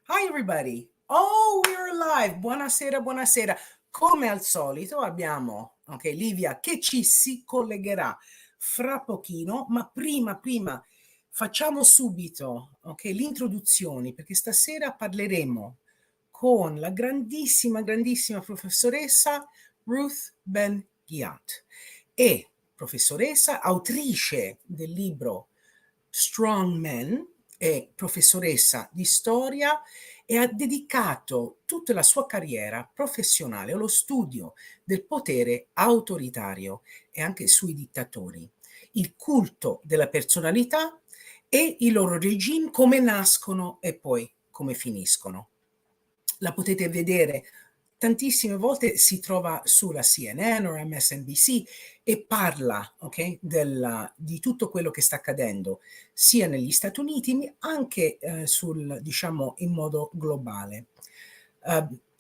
Hi everybody. Oh, we're live. Buonasera, buonasera. Come al solito abbiamo, Livia che ci si collegherà fra pochino, ma prima facciamo subito, le introduzioni, perché stasera parleremo con la grandissima professoressa Ruth Ben-Ghiat e professoressa, autrice del libro Strongmen e professoressa di storia e ha dedicato tutta la sua carriera professionale allo studio del potere autoritario e anche sui dittatori, il culto della personalità e i loro regimi, come nascono e poi come finiscono. La potete vedere tantissime volte, si trova sulla CNN o MSNBC e parla di tutto quello che sta accadendo sia negli Stati Uniti ma anche diciamo in modo globale.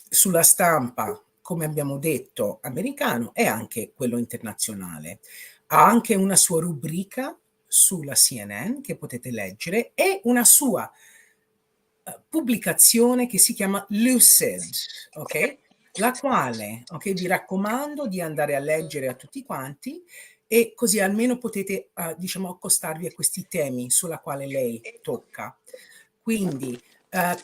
Sulla stampa, come abbiamo detto, americano e anche quello internazionale. Ha anche una sua rubrica sulla CNN che potete leggere e una sua pubblicazione che si chiama Lucid, ok? La quale, vi raccomando di andare a leggere a tutti quanti e così almeno potete, diciamo, accostarvi a questi temi sulla quale lei tocca. Quindi,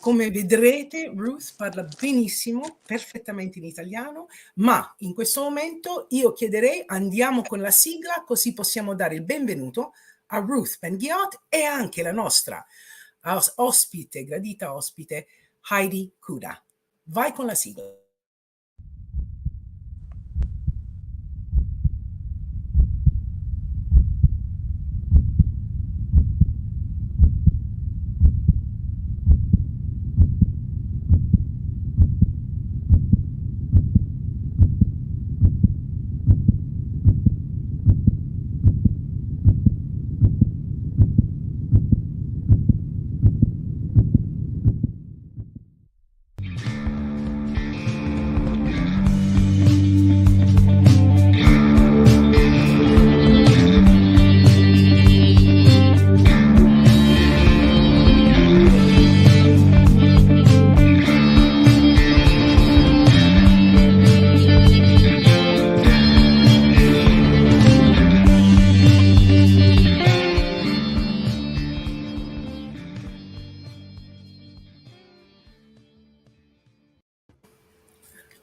come vedrete, Ruth parla benissimo, perfettamente in italiano, ma in questo momento io chiederei andiamo con la sigla così possiamo dare il benvenuto a Ruth Ben-Ghiat e anche la nostra ospite, gradita ospite, Heidi Cuda. Vai con la sigla.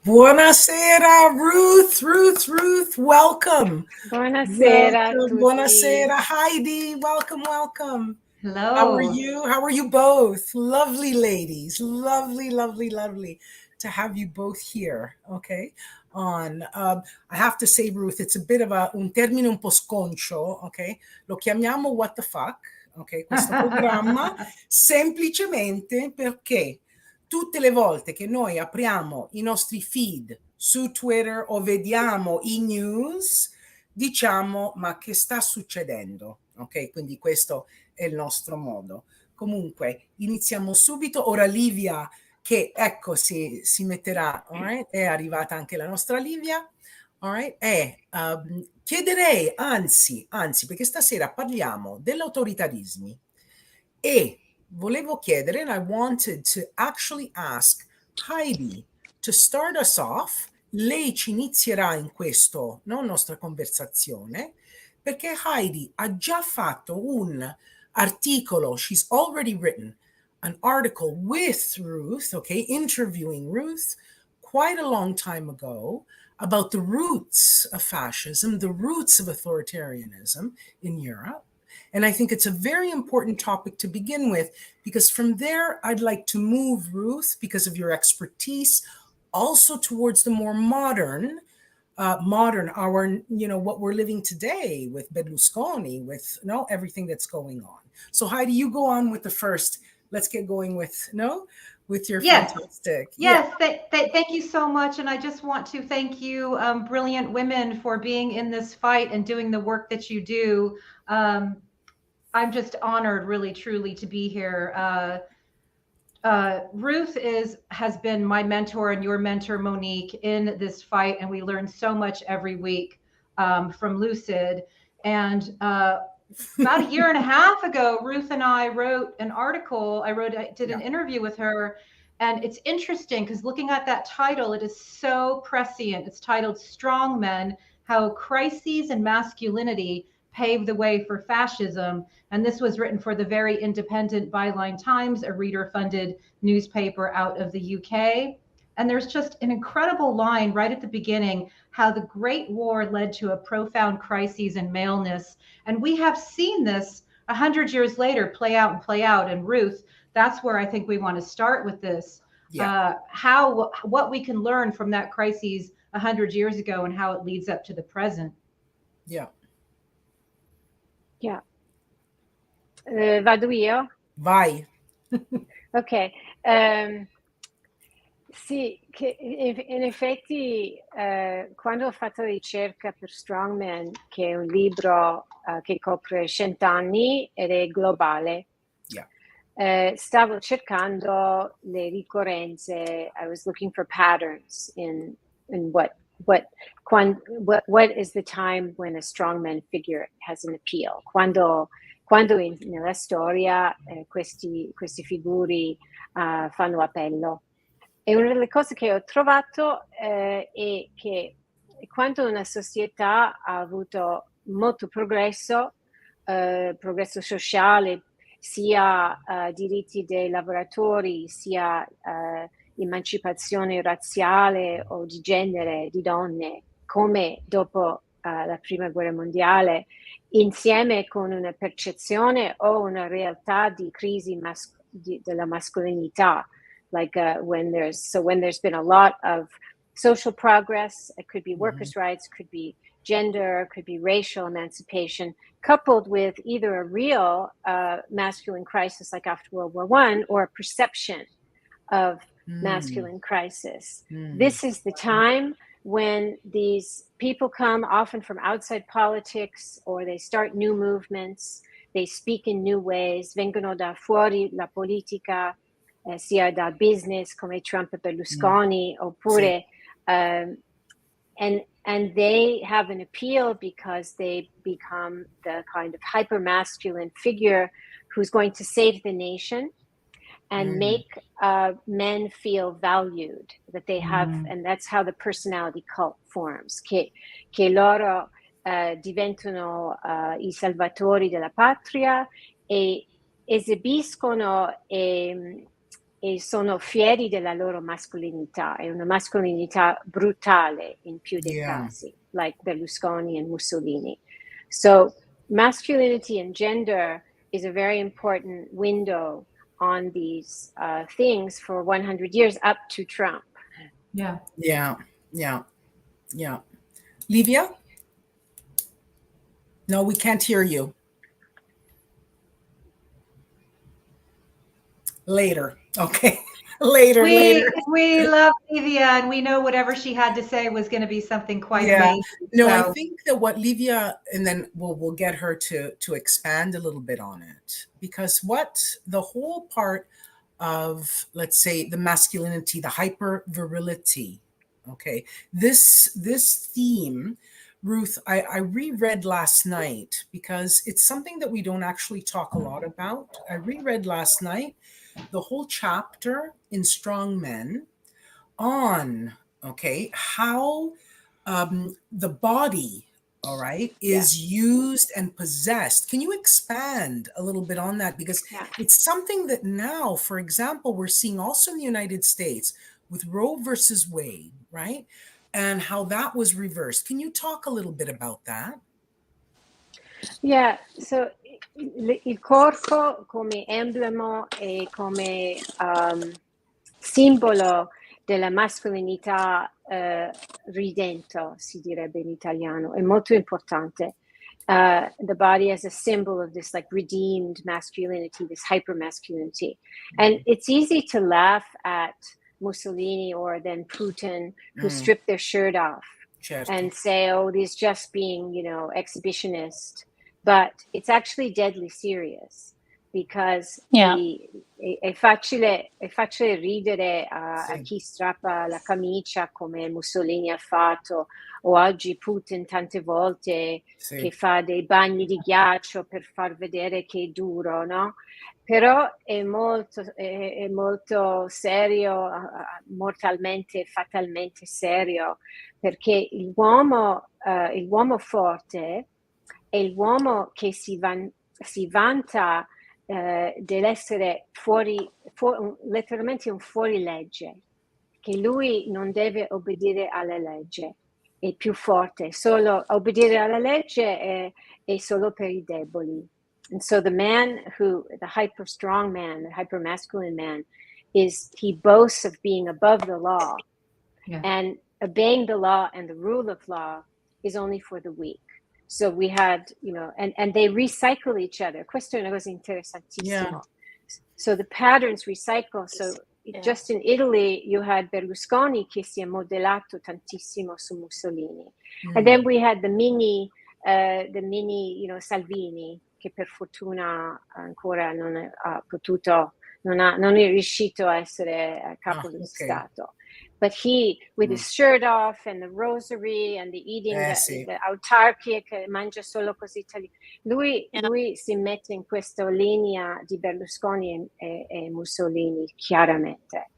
Buonasera, Ruth, welcome. Buonasera a tutti. Buonasera, Heidi, welcome. Hello. How are you both? Lovely ladies, lovely to have you both here, okay? I have to say, Ruth, it's a bit of un termine un po' sconcio, ok? Lo chiamiamo What the Fuck, ok? Questo programma, semplicemente perché tutte le volte che noi apriamo i nostri feed su Twitter o vediamo i news, diciamo, ma che sta succedendo? Ok, quindi questo è il nostro modo. Comunque, iniziamo subito. Ora Livia, che ecco si metterà, right? È arrivata anche la nostra Livia. Right? E chiederei, anzi, perché stasera parliamo dell'autoritarismo e volevo chiedere, and I wanted to actually ask Heidi to start us off. Lei ci inizierà in questo, no, nostra conversazione, perché Heidi ha già fatto un articolo, she's already written an article with Ruth, okay, interviewing Ruth quite a long time ago about the roots of fascism, the roots of authoritarianism in Europe. And I think it's a very important topic to begin with, because from there, I'd like to move, Ruth, because of your expertise, also towards the more modern, what we're living today with Berlusconi, with everything that's going on. So Heidi, you go on with the first. Let's get going with your fantastic. Yes, thank you so much. And I just want to thank you, brilliant women, for being in this fight and doing the work that you do. I'm just honored, really, truly, to be here. Ruth has been my mentor and your mentor, Monique, in this fight, and we learn so much every week from Lucid. And About a year and a half ago, Ruth and I wrote an article. I did an interview with her, and it's interesting because looking at that title, it is so prescient. It's titled Strongmen, How Crises and Masculinity Paved the Way for Fascism. And this was written for the very independent Byline Times, a reader-funded newspaper out of the UK. And there's just an incredible line right at the beginning, how the Great War led to a profound crisis in maleness. And we have seen this 100 years later play out and play out. And Ruth, that's where I think we want to start with this. What we can learn from that crisis 100 years ago and how it leads up to the present. Vado io? Vai. Ok. Sì, che in effetti quando ho fatto ricerca per Strongmen, che è un libro che copre 100 anni ed è globale, stavo cercando le ricorrenze. I was looking for patterns in what is the time when a strongman figure has an appeal. Quando nella storia questi figuri fanno appello. E una delle cose che ho trovato è che quando una società ha avuto molto progresso sociale, sia diritti dei lavoratori, sia emancipazione razziale o di genere di donne, come dopo la Prima Guerra Mondiale, insieme con una percezione o una realtà di crisi della mascolinità. Like when there's been a lot of social progress, it could be workers' rights, could be gender, could be racial emancipation, coupled with either a real masculine crisis like after World War I or a perception of masculine crisis. This is the time when these people come often from outside politics, or they start new movements, they speak in new ways, vengono da fuori la politica, sia da business come Trump e Berlusconi, oppure and they have an appeal because they become the kind of hyper masculine figure who's going to save the nation and make men feel valued, that they have, and that's how the personality cult forms, che loro diventano i salvatori della patria e esibiscono e sono fieri della loro mascolinità. È una mascolinità brutale in più dei casi, like Berlusconi and Mussolini. So masculinity and gender is a very important window on these things for 100 years up to Trump. Yeah. Livia? No, we can't hear you. Later. Okay. Later. We love Livia, and we know whatever she had to say was going to be something quite amazing. No, I think that what Livia, and then we'll get her to expand a little bit on it, because what the whole part of, let's say, the masculinity, the hyper virility, okay, this theme, Ruth, I reread last night because it's something that we don't actually talk a lot about. I reread last night the whole chapter in Strongmen on, okay, how the body, all right, is used and possessed. Can you expand a little bit on that? Because it's something that now, for example, we're seeing also in the United States with Roe versus Wade, right? And how that was reversed. Can you talk a little bit about that? Yeah, so il corpo come emblema e come simbolo della mascolinità ridento, si direbbe in italiano, è molto importante. The body as a symbol of this like redeemed masculinity, this hyper masculinity. And it's easy to laugh at Mussolini or then Putin, who strip their shirt off and say, oh, he's just being, exhibitionist. But it's actually deadly serious. because Yeah. è facile ridere a Sì. chi strappa la camicia come Mussolini ha fatto, o oggi Putin tante volte Sì. che fa dei bagni di ghiaccio per far vedere che è duro, no? Però è molto serio, mortalmente, fatalmente serio, perché l'uomo forte è l'uomo che si vanta dell'essere letteralmente un fuorilegge, che lui non deve obbedire alla legge, è più forte, solo obbedire alla legge è solo per i deboli. And so the hyper strong man, the hyper masculine man, he boasts of being above the law. Yeah. And obeying the law and the rule of law is only for the weak. So we had, and they recycle each other. Questo è una cosa interessantissima. Yeah. So the patterns recycle. So just in Italy, you had Berlusconi che si è modellato tantissimo su Mussolini. And then we had the mini, Salvini, che per fortuna ancora non è riuscito a essere a capo dello Stato. But he, with his shirt off and the rosary and the eating, the autarchia, che mangia solo così, lui si mette in questa linea di Berlusconi e Mussolini, chiaramente.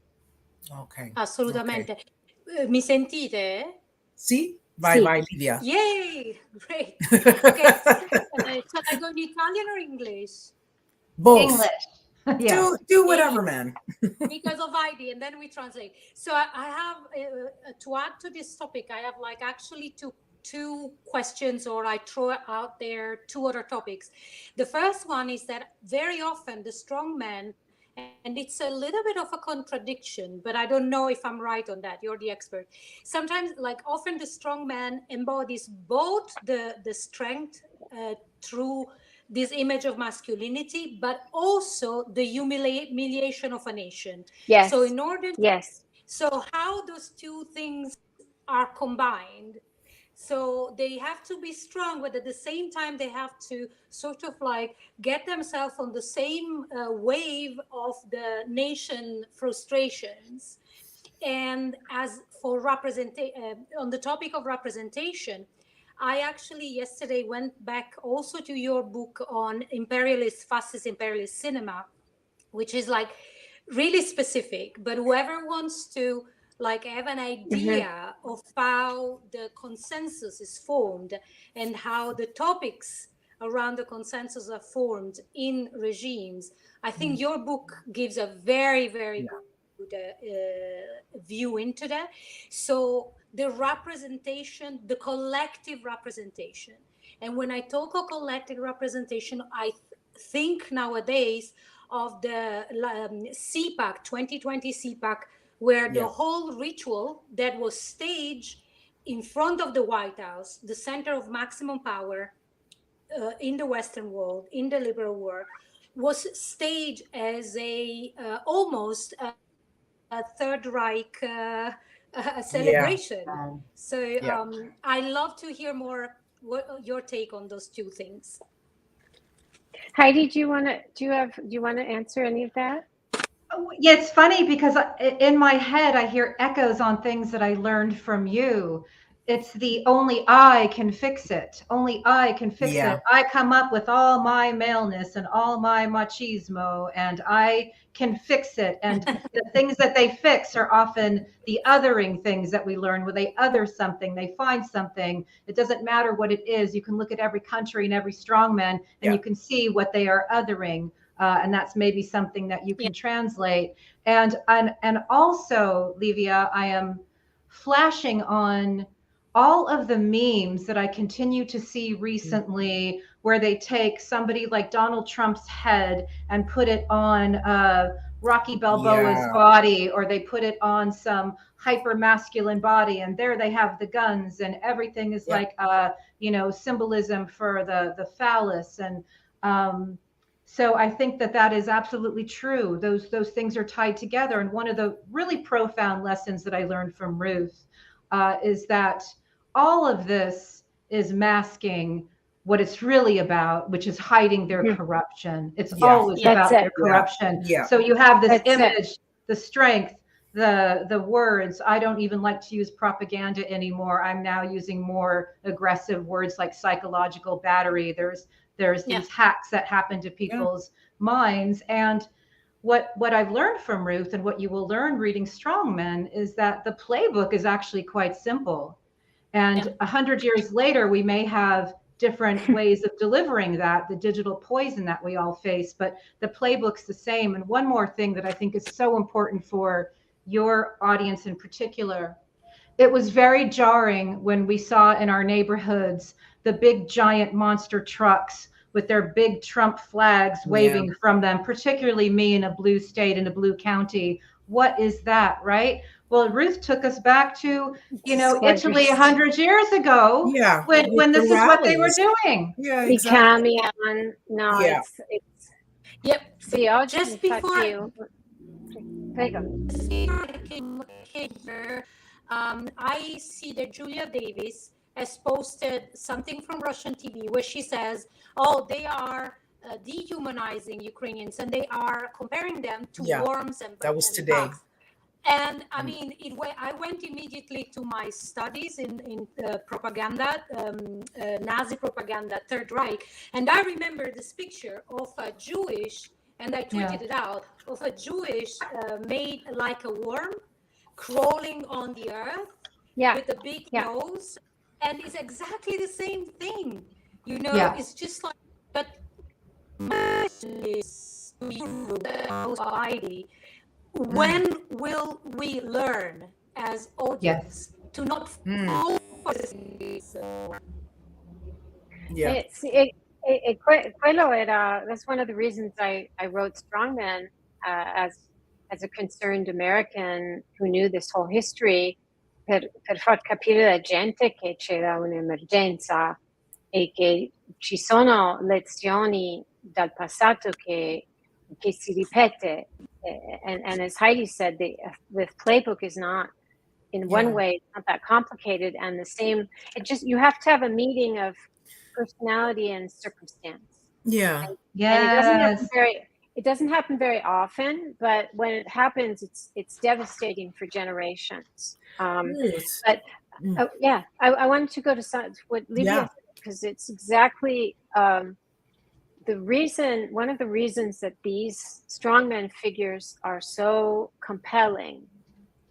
Ok. Assolutamente. Mi sentite? Sì? Vai, Livia. Yay! Great. Okay. Shall I go in Italian or English? Both. English. Yeah. Do whatever, man. Because of Heidi, and then we translate. So I have to add to this topic. I have actually two questions, or I throw out there two other topics. The first one is that very often the strong man, and it's a little bit of a contradiction, but I don't know if I'm right on that. You're the expert. Sometimes, often the strong man embodies both the strength through this image of masculinity, but also the humiliation of a nation. Yes. So in order to, yes. So how those two things are combined. So they have to be strong, but at the same time, they have to sort of get themselves on the same wave of the nation frustrations. And as for on the topic of representation, I actually yesterday went back also to your book on fascist imperialist cinema, which is really specific, but whoever wants to have an idea of how the consensus is formed and how the topics around the consensus are formed in regimes, I think your book gives a very, very good view into that. So the representation, the collective representation. And when I talk of collective representation, I think nowadays of the CPAC, 2020 CPAC, where the whole ritual that was staged in front of the White House, the center of maximum power in the Western world, in the liberal world, was staged as almost a Third Reich celebration. Yeah. So I love to hear more your take on those two things. Heidi, do you want to answer any of that? Yeah, it's funny because in my head I hear echoes on things that I learned from you. It's the only I can fix it. Only I can fix it. I come up with all my maleness and all my machismo, and I can fix it. And the things that they fix are often the othering things that we learn, where they other something, they find something. It doesn't matter what it is. You can look at every country and every strongman, and you can see what they are othering. And that's maybe something that you can translate. And also, Livia, I am flashing on all of the memes that I continue to see recently, where they take somebody like Donald Trump's head and put it on Rocky Balboa's body, or they put it on some hyper masculine body, and there they have the guns, and everything is symbolism for the phallus. And so I think that is absolutely true. Those things are tied together. And one of the really profound lessons that I learned from Ruth is that all of this is masking what it's really about, which is hiding their corruption. It's Yeah. always That's about it. their corruption. Yeah. So you have this That's it. image, the strength, the words. I don't even like to use propaganda anymore. I'm now using more aggressive words like psychological battery. There's these hacks that happen to people's minds. And what I've learned from Ruth, and what you will learn reading Strongmen, is that the playbook is actually quite simple. And 100 years later, we may have different ways of delivering that, the digital poison that we all face, but the playbook's the same. And one more thing that I think is so important for your audience in particular, it was very jarring when we saw in our neighborhoods the big giant monster trucks with their big Trump flags waving from them, particularly me in a blue state, in a blue county. What is that, right? Well, Ruth took us back to, Italy 100 years ago, when this is what they were doing. Yeah, exactly. Just before I see that Julia Davis has posted something from Russian TV where she says, "Oh, they are dehumanizing Ukrainians and they are comparing them to worms and that was and today." bugs." And I mean, I went immediately to my studies in propaganda, Nazi propaganda, Third Reich, and I remember this picture of a Jewish, and I tweeted it out, of a Jewish made like a worm crawling on the earth with a big nose, and it's exactly the same thing. It's just like, but Heidi, when will we learn as audience to not focus on this? That's one of the reasons I wrote Strongmen as a concerned American who knew this whole history, per far capire alla gente che c'era un'emergenza e che ci sono lezioni dal passato che si ripete. And as Heidi said, the playbook is not, in one way, it's not that complicated, and the same. You have to have a meeting of personality and circumstance. Yeah. And it doesn't happen very often, but when it happens, it's devastating for generations. But I wanted to go to what Livia said, because it's exactly one of the reasons that these strongman figures are so compelling,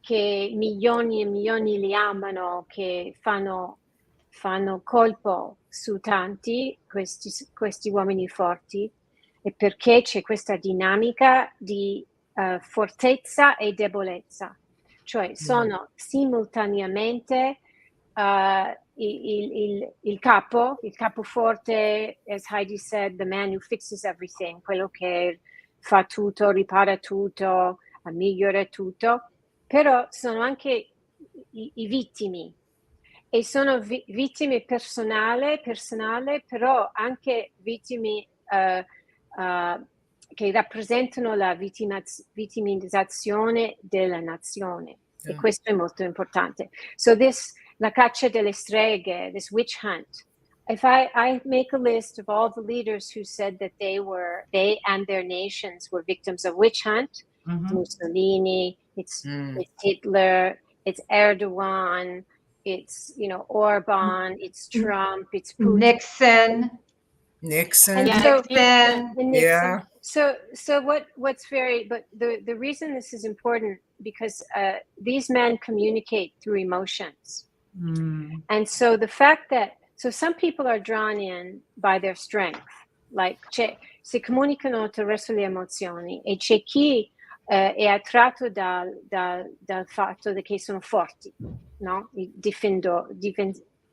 che milioni e milioni li amano, che fanno colpo su tanti, questi uomini forti, e perché c'è questa dinamica di fortezza e debolezza, cioè sono simultaneamente il capo forte, as Heidi said, the man who fixes everything, quello che fa tutto, ripara tutto, migliora tutto, però sono anche i vittimi, e sono vittime personale, però anche vittime che rappresentano la vittimizzazione della nazione, e questo è molto importante. So la caccia delle streghe, this witch hunt. If I make a list of all the leaders who said that they and their nations were victims of witch hunt, Mussolini, it's Hitler, it's Erdogan, it's Orban, it's Trump, it's Putin. Nixon. So what's but the reason this is important, because these men communicate through emotions. And so the fact that some people are drawn in by their strength, like si comunicano attraverso le emozioni, e c'è chi è attratto dal fatto che sono forti, no?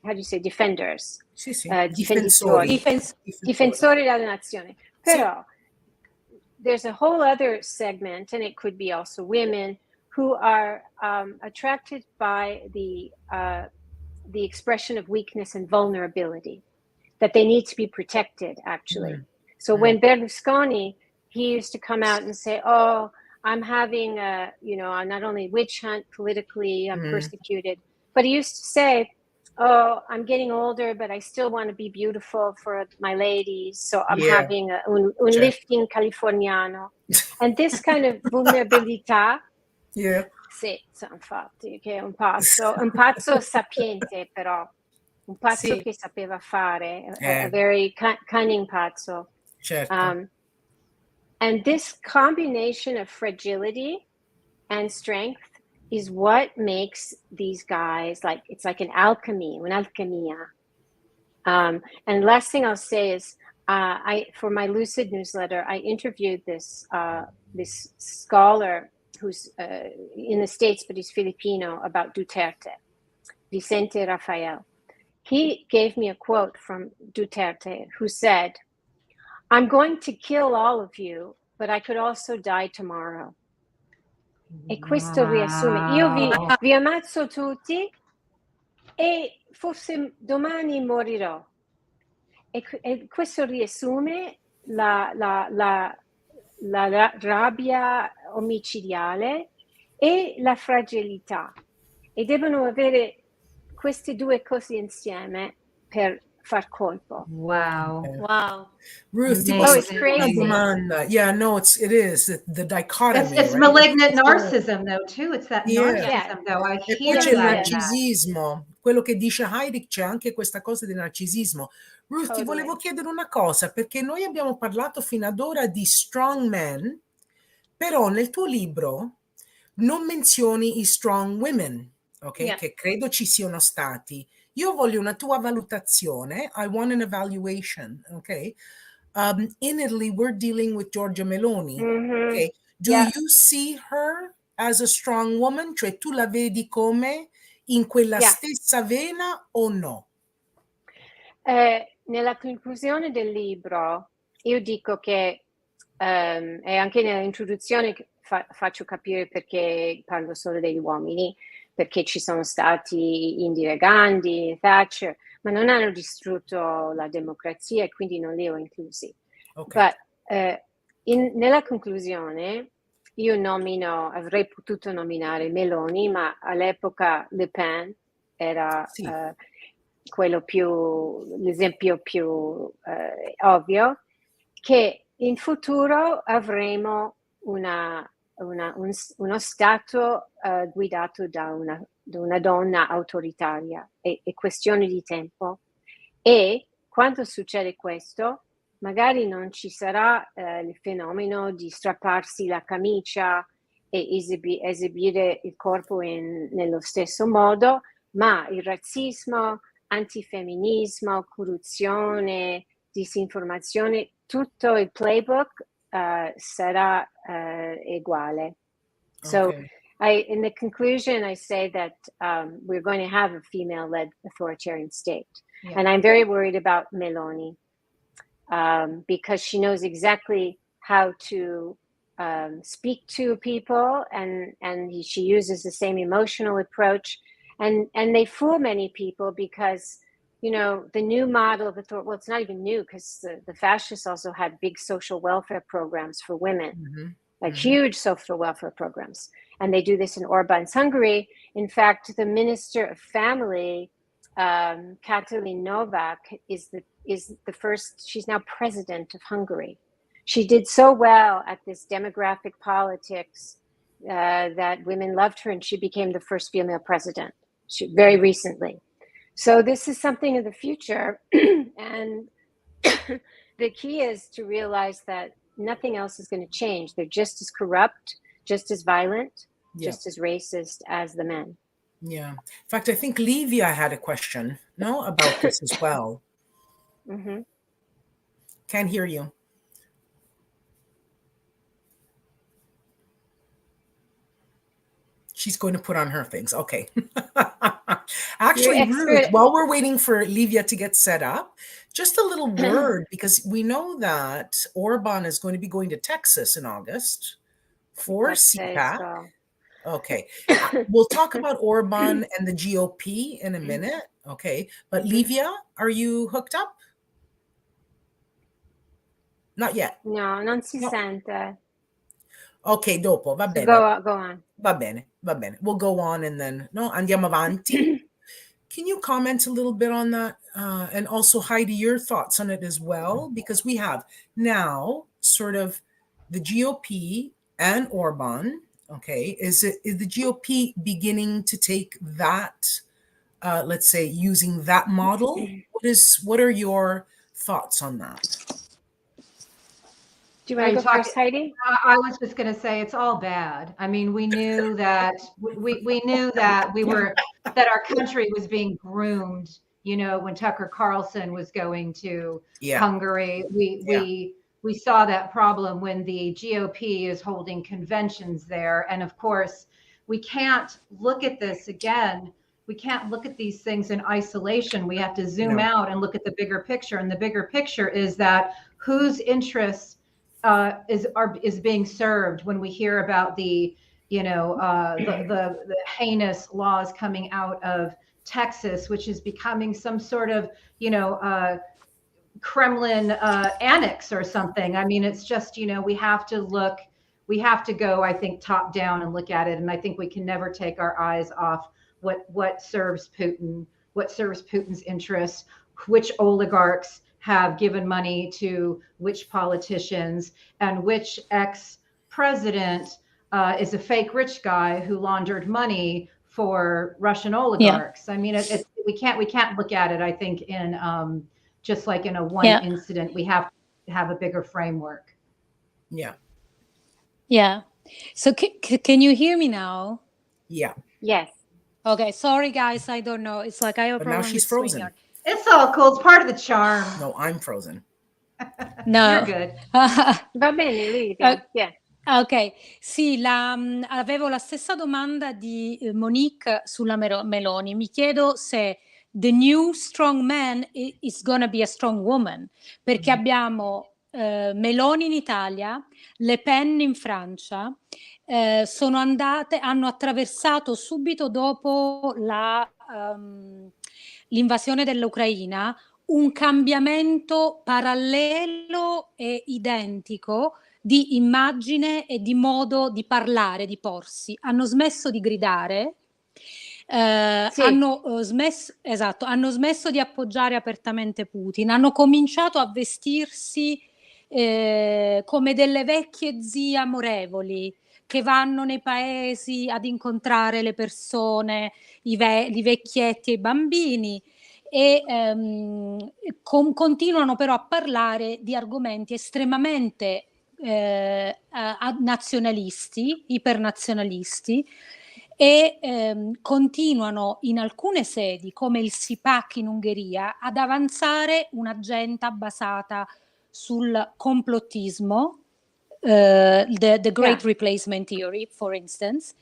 How do you say defenders? Difensori della nazione. Però there's a whole other segment, and it could be also women, who are attracted by the expression of weakness and vulnerability, that they need to be protected, actually. So when Berlusconi, he used to come out and say, "Oh, I'm having I'm not only witch hunt politically, I'm persecuted," but he used to say, oh, I'm getting older, but I still want to be beautiful for my ladies. So I'm Yeah. having un Certo. lifting californiano. And this kind of vulnerabilità, Yeah. sì, infatti, che è un pazzo sapiente però, un pazzo Sì. che sapeva fare, a Eh, very cunning pazzo. certo. And this combination of fragility and strength is what makes these guys like, it's like an alchemy, un'alchemia. And last thing I'll say is, for my Lucid newsletter, I interviewed this scholar who's in the States, but he's Filipino, about Duterte, Vicente Rafael. He gave me a quote from Duterte, who said, "I'm going to kill all of you, but I could also die tomorrow." E questo riassume, io vi ammazzo tutti e forse domani morirò. E questo riassume la rabbia omicidiale e la fragilità. E devono avere queste due cose insieme per far colpo. Wow. Wow. Ruth, ti Amazing. posso Oh, it's chiedere una crazy. domanda? Yeah, no, it is the dichotomy, It's right? malignant narcissism, though, too. It's that Yeah. narcissism, though. I E poi hear c'è il that. narcisismo, quello che dice Heidi, c'è anche questa cosa del narcisismo. Ruth, ti Totally. volevo chiedere una cosa, perché noi abbiamo parlato fino ad ora di strongmen, però nel tuo libro non menzioni i strong women, ok? Yeah. Che credo ci siano stati. Io voglio una tua valutazione. I want an evaluation, ok? In Italy, we're dealing with Giorgia Meloni. Mhm. Okay. Do Yeah. you see her as a strong woman? Cioè tu la vedi come in quella Yeah. stessa vena o no? Nella conclusione del libro io dico che, e anche nell'introduzione faccio capire perché parlo solo degli uomini, perché ci sono stati Indira Gandhi, Thatcher, ma non hanno distrutto la democrazia e quindi non li ho inclusi. Okay. But, nella conclusione io avrei potuto nominare Meloni, ma all'epoca Le Pen era Sì. l'esempio più ovvio, che in futuro avremo uno Stato guidato da una donna autoritaria. È questione di tempo. E quando succede questo, magari non ci sarà il fenomeno di strapparsi la camicia e esibire il corpo nello stesso modo, ma il razzismo, antifemminismo, corruzione, disinformazione, tutto il playbook sarà uguale. So Okay. in the conclusion, I say that we're going to have a female-led authoritarian state. Yeah. And I'm very worried about Meloni because she knows exactly how to speak to people, and she uses the same emotional approach. And they fool many people because, you know, the new model of authority, well, it's not even new because the fascists also had big social welfare programs for women. Mhm. Like huge social welfare programs. And they do this in Orban's Hungary. In fact, the Minister of Family, Katalin Novak, is the first, she's now president of Hungary. She did so well at this demographic politics that women loved her, and she became the first female president very recently. So this is something of the future. And the key is to realize that nothing else is going to change. They're just as corrupt, just as violent, Yeah. just as racist as the men. Yeah. In fact, I think Livia had a question, no, about this as well. Mm-hmm. Can't hear you. She's going to put on her things. Okay. Actually, Ruth, while we're waiting for Livia to get set up, just a little word, because we know that Orban is going to be going to Texas in August for CPAC. Okay. We'll talk about Orban and the GOP in a minute. Okay. But Livia, are you hooked up? Not yet. No, non si sente. Ok, dopo, va So bene. go on. Va bene, va bene. We'll go on and then, no, andiamo avanti. Can you comment a little bit on that? And also, Heidi, your thoughts on it as well? Because we have now sort of the GOP and Orban. Okay, is the GOP beginning to take that, let's say, using that model? What are your thoughts on that? Do you want to go first, Heidi? I was just going to say it's all bad. I mean, we knew that we knew that that our country was being groomed. You know, when Tucker Carlson was going to Hungary, we saw that problem when the GOP is holding conventions there, and of course, we can't look at this again. We can't look at these things in isolation. We have to zoom out and look at the bigger picture. And the bigger picture is that whose interests is being served when we hear about the heinous laws coming out of Texas, which is becoming some sort of Kremlin annex or something. I mean, it's just we have to go, I think, top down and look at it. And I think we can never take our eyes off what serves Putin, what serves Putin's interests, which oligarchs have given money to which politicians, and which ex-president is a fake rich guy who laundered money for Russian oligarchs. I mean, we can't look at it, I think, in just like in a one incident. We have to have a bigger framework. Yeah. So can you hear me now? Yeah. Yes. Okay. Sorry, guys. I don't know. It's like I have a problem. Now she's frozen. StreamYard. It's all cool. It's part of the charm. No, I'm frozen. No. You're good. Va bene, Livia. Yeah. Ok, sì, avevo la stessa domanda di Monique sulla Meloni. Mi chiedo se the new strong man is gonna be a strong woman, perché abbiamo Meloni in Italia, Le Pen in Francia, hanno attraversato subito dopo l'invasione dell'Ucraina un cambiamento parallelo e identico di immagine e di modo di parlare, di porsi. Hanno smesso di gridare, hanno smesso di appoggiare apertamente Putin, hanno cominciato a vestirsi come delle vecchie zie amorevoli che vanno nei paesi ad incontrare le persone, i vecchietti e i bambini, e continuano però a parlare di argomenti estremamente nazionalisti, ipernazionalisti, e continuano in alcune sedi, come il SIPAC in Ungheria, ad avanzare un'agenda basata sul complottismo, the Great Replacement Theory, for instance.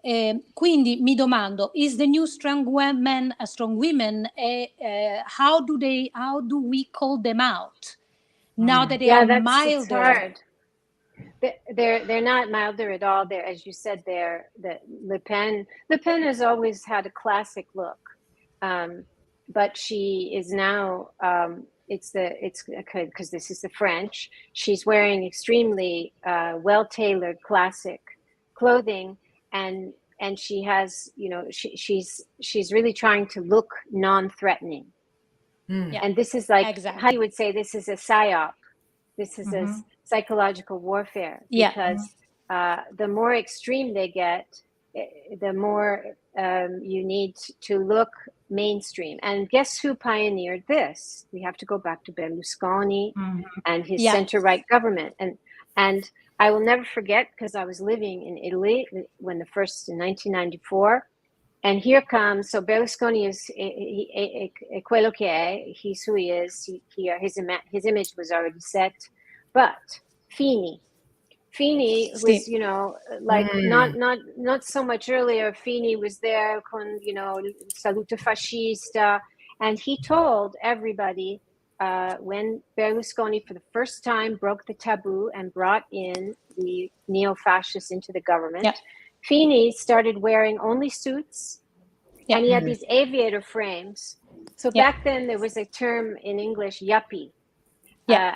Quindi mi domando, is the new strong women a strong women? How do we call them out now that they are milder? It's hard. They're not milder at all. They're, as you said, Le Pen has always had a classic look, but she is now it's because this is the French. She's wearing extremely well-tailored classic clothing, and she has, she's really trying to look non-threatening. And this is like, how you would say, this is a psyop. This is a psychological warfare, because the more extreme they get, the more you need to look mainstream. And guess who pioneered this? We have to go back to Berlusconi and his center-right government. And I will never forget, because I was living in Italy when in 1994. And here comes, so Berlusconi is quello che è, he's who he is, his image was already set. But Fini was, not so much earlier. Fini was there con, Saluto Fascista, and he told everybody when Berlusconi for the first time broke the taboo and brought in the neo-fascists into the government, Fini started wearing only suits, and he had these aviator frames. So back then there was a term in English, yuppie.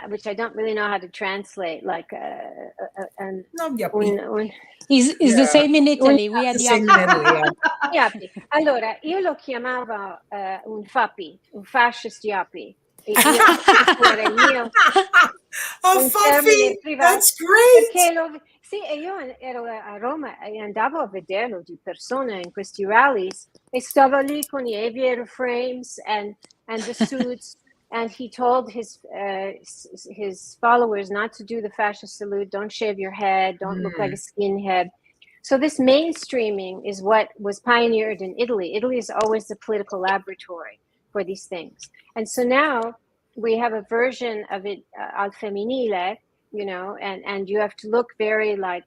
which I don't really know how to translate, like Non Yappi. Is the same in Italy. We had The same in Italy, yeah. Yappi. Allora, io lo chiamavo un fapi, un fascist yappi. E io era il mio Oh, un termine Fluffy, privato. that's great. Perché sì, e io ero a Roma e andavo a vederlo di persona in questi rallies e stavo lì con gli aviator frames and the suits. And he told his followers not to do the fascist salute, don't shave your head, don't look like a skinhead. So this mainstreaming is what was pioneered in Italy. Italy is always the political laboratory for these things. And so now we have a version of it al femminile, you know, and you have to look very like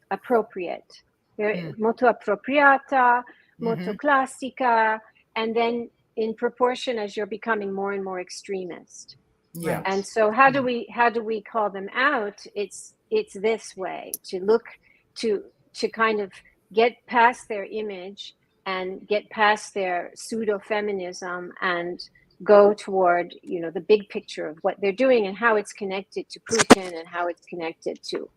appropriate, very molto appropriata, molto classica, and then in proportion as you're becoming more and more extremist. Yeah. And so how do we call them out? It's this way, to look to kind of get past their image and get past their pseudo-feminism and go toward, you know, the big picture of what they're doing and how it's connected to Putin and how it's connected to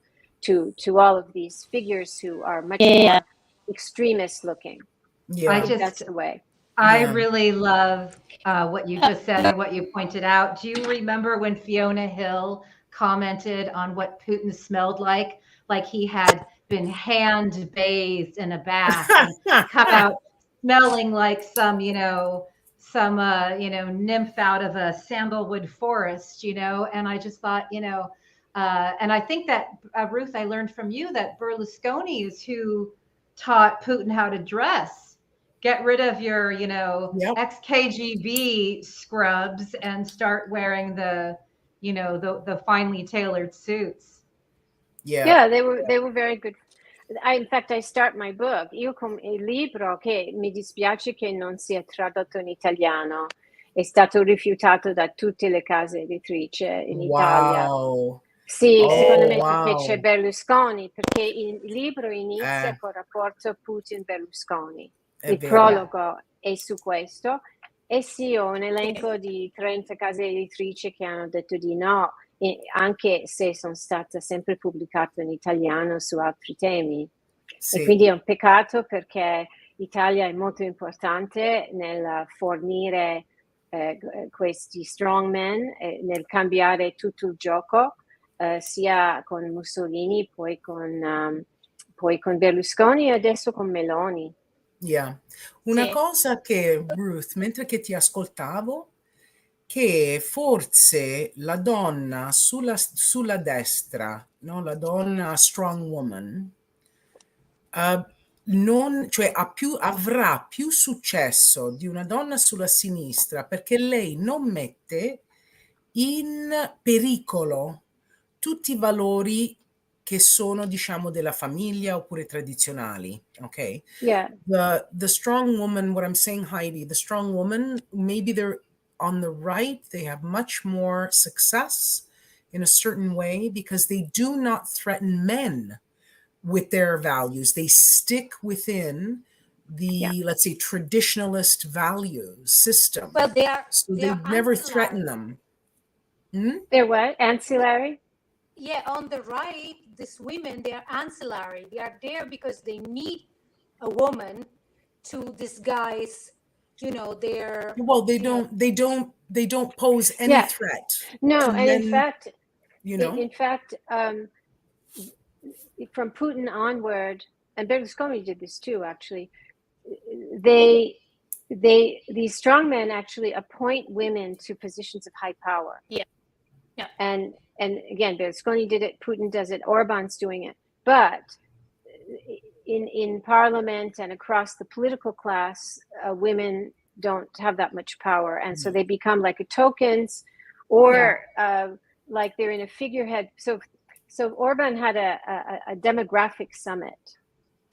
all of these figures who are much more extremist looking. Yeah. I just, that's the way. I really love what you just said and what you pointed out. Do you remember when Fiona Hill commented on what Putin smelled like? Like he had been hand bathed in a bath and come out smelling like some nymph out of a sandalwood forest, you know? And I just thought, you know, and I think that, Ruth, I learned from you that Berlusconi is who taught Putin how to dress. Get rid of your, you know, ex-KGB scrubs and start wearing the, you know, the finely tailored suits. Yeah, they were very good. In fact, I start my book. Io con il libro, che mi dispiace che non sia tradotto in italiano, è stato rifiutato da tutte le case editrici in Italia. Sì, secondo me perché c'è Berlusconi, perché il libro inizia col rapporto Putin-Berlusconi. Il prologo è su questo e sì, ho un elenco di 30 case editrici che hanno detto di no, anche se sono stata sempre pubblicata in italiano su altri temi. E quindi è un peccato perché l'Italia è molto importante nel fornire questi strongmen, nel cambiare tutto il gioco, sia con Mussolini, poi con Berlusconi e adesso con Meloni. Yeah. Una cosa che, Ruth, mentre che ti ascoltavo, che forse la donna sulla destra, no? La donna strong woman, avrà più successo di una donna sulla sinistra perché lei non mette in pericolo tutti i valori che sono, diciamo, della famiglia oppure tradizionali, ok? Yeah. The strong woman, what I'm saying, Heidi, the strong woman, maybe they're on the right, they have much more success in a certain way because they do not threaten men with their values. They stick within the, let's say, traditionalist values system. Well, they never threaten them. They're what? Ancillary? Yeah, on the right, these women, they are ancillary. They are there because they need a woman to disguise, you know, their. Well, they don't pose any threat. No, and men, in fact, you know, from Putin onward, and Berlusconi did this too, actually. These strongmen actually appoint women to positions of high power. Yeah. And again, Berlusconi did it, Putin does it, Orban's doing it. But in parliament and across the political class, women don't have that much power. And so they become like tokens or like they're in a figurehead. So Orban had a demographic summit,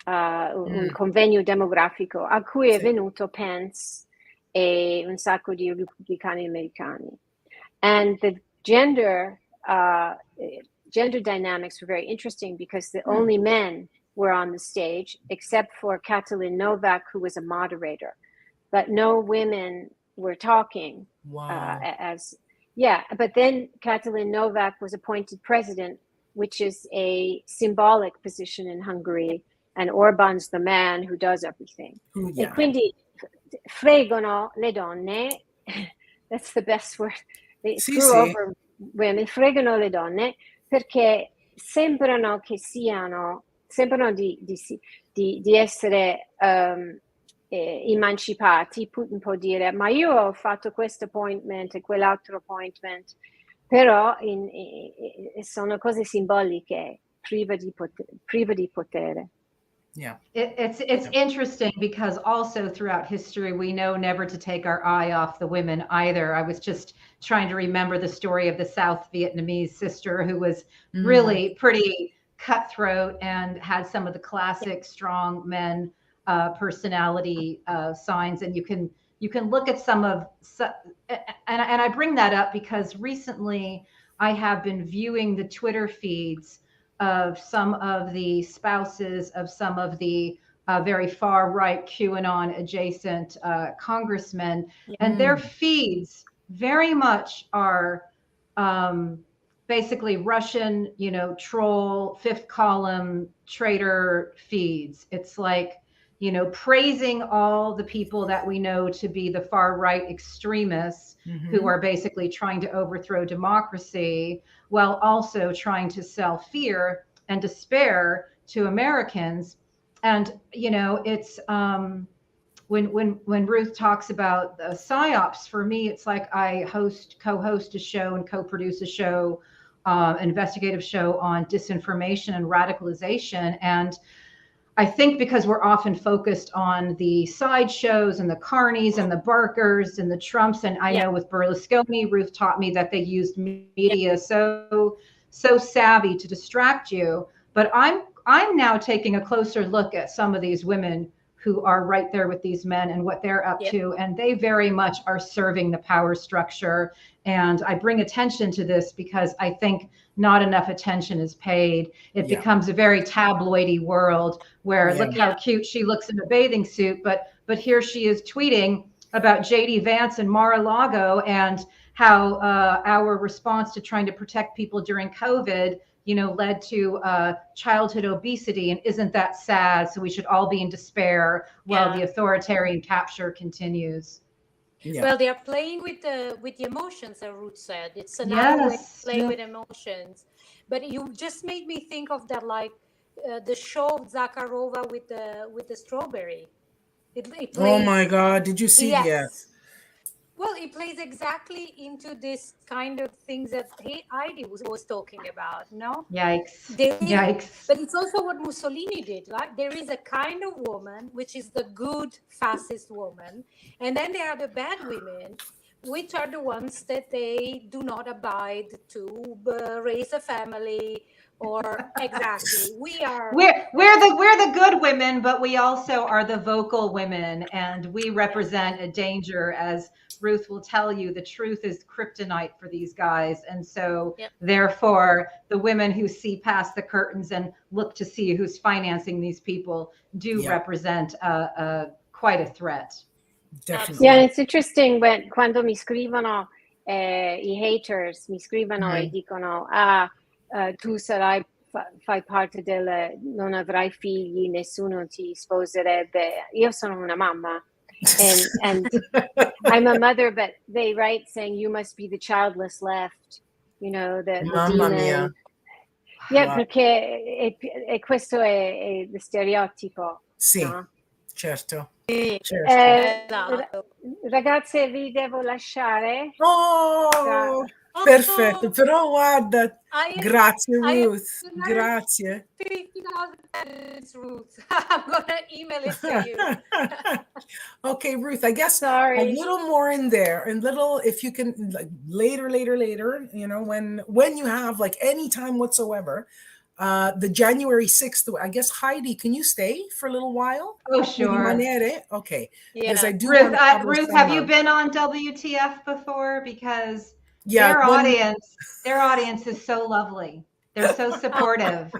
un convegno demografico a cui è venuto Pence e un sacco di repubblicani americani. And the gender dynamics were very interesting because the only men were on the stage except for Katalin Novak, who was a moderator, but no women were talking. Yeah, but then Katalin Novak was appointed president, which is a symbolic position in Hungary, and Orban's the man who does everything. E quindi fregano le donne, that's the best word, they screw over women, fregano le donne, perché sembrano di essere emancipati. Putin può dire, ma io ho fatto questo appointment e quell'altro appointment, però sono cose simboliche, prive di potere. Yeah, it's interesting because also throughout history we know never to take our eye off the women either. I was just trying to remember the story of the South Vietnamese sister who was really pretty cutthroat and had some of the classic strong men personality signs, and you can look at some of, and I bring that up because recently I have been viewing the Twitter feeds of some of the spouses of some of the very far right QAnon adjacent congressmen, and their feeds very much are basically Russian, troll, fifth column traitor feeds. It's like, praising all the people that we know to be the far right extremists who are basically trying to overthrow democracy, while also trying to sell fear and despair to Americans. And, it's when Ruth talks about the psyops, for me, it's like I co-host a show and co-produce a show, investigative show on disinformation and radicalization. And I think because we're often focused on the sideshows and the carnies and the barkers and the Trumps, and I know with Berlusconi, Ruth taught me that they used media so savvy to distract you. But I'm now taking a closer look at some of these women who are right there with these men and what they're up to, and they very much are serving the power structure. And I bring attention to this because I think not enough attention is paid. It becomes a very tabloidy world where look how cute she looks in a bathing suit, but here she is tweeting about JD Vance and Mar-a-Lago and how our response to trying to protect people during COVID, led to childhood obesity, and isn't that sad? So we should all be in despair while the authoritarian capture continues. Yeah. Well, they are playing with the emotions, as Ruth said. It's another way to play with emotions. But you just made me think of that, like the show of Zakharova with the strawberry. It plays, oh my God! Did you see? Yes. Well, it plays exactly into this kind of things that Heidi was talking about, no? Yikes. Yikes. But it's also what Mussolini did. Like there is a kind of woman, which is the good fascist woman. And then there are the bad women, which are the ones that they do not abide to raise a family or exactly. We're the good women, but we also are the vocal women, and we represent a danger. As Ruth will tell you, the truth is kryptonite for these guys. And so therefore the women who see past the curtains and look to see who's financing these people do represent quite a threat. Definitely. Yeah, it's interesting quando mi scrivono i haters, mi scrivono e dicono tu fai parte non avrai figli, nessuno ti sposerebbe. Io sono una mamma. And I'm a mother, but they write saying you must be the childless left, the Mamma demon. Mia. Yeah, perché questo è lo stereotipo. Sì, no? certo. Ragazze, vi devo lasciare. Oh, perfetto, però guarda, grazie Ruth, grazie. Ruth. I'm gonna email it to you. Okay, Ruth, I guess a little more in there, and if you can, like later, when you have like any time whatsoever, the January 6th, I guess, Heidi, can you stay for a little while? Oh, sure. Okay. Yeah. Because I do Ruth, have you been on WTF before? Because their audience is so lovely. They're so supportive.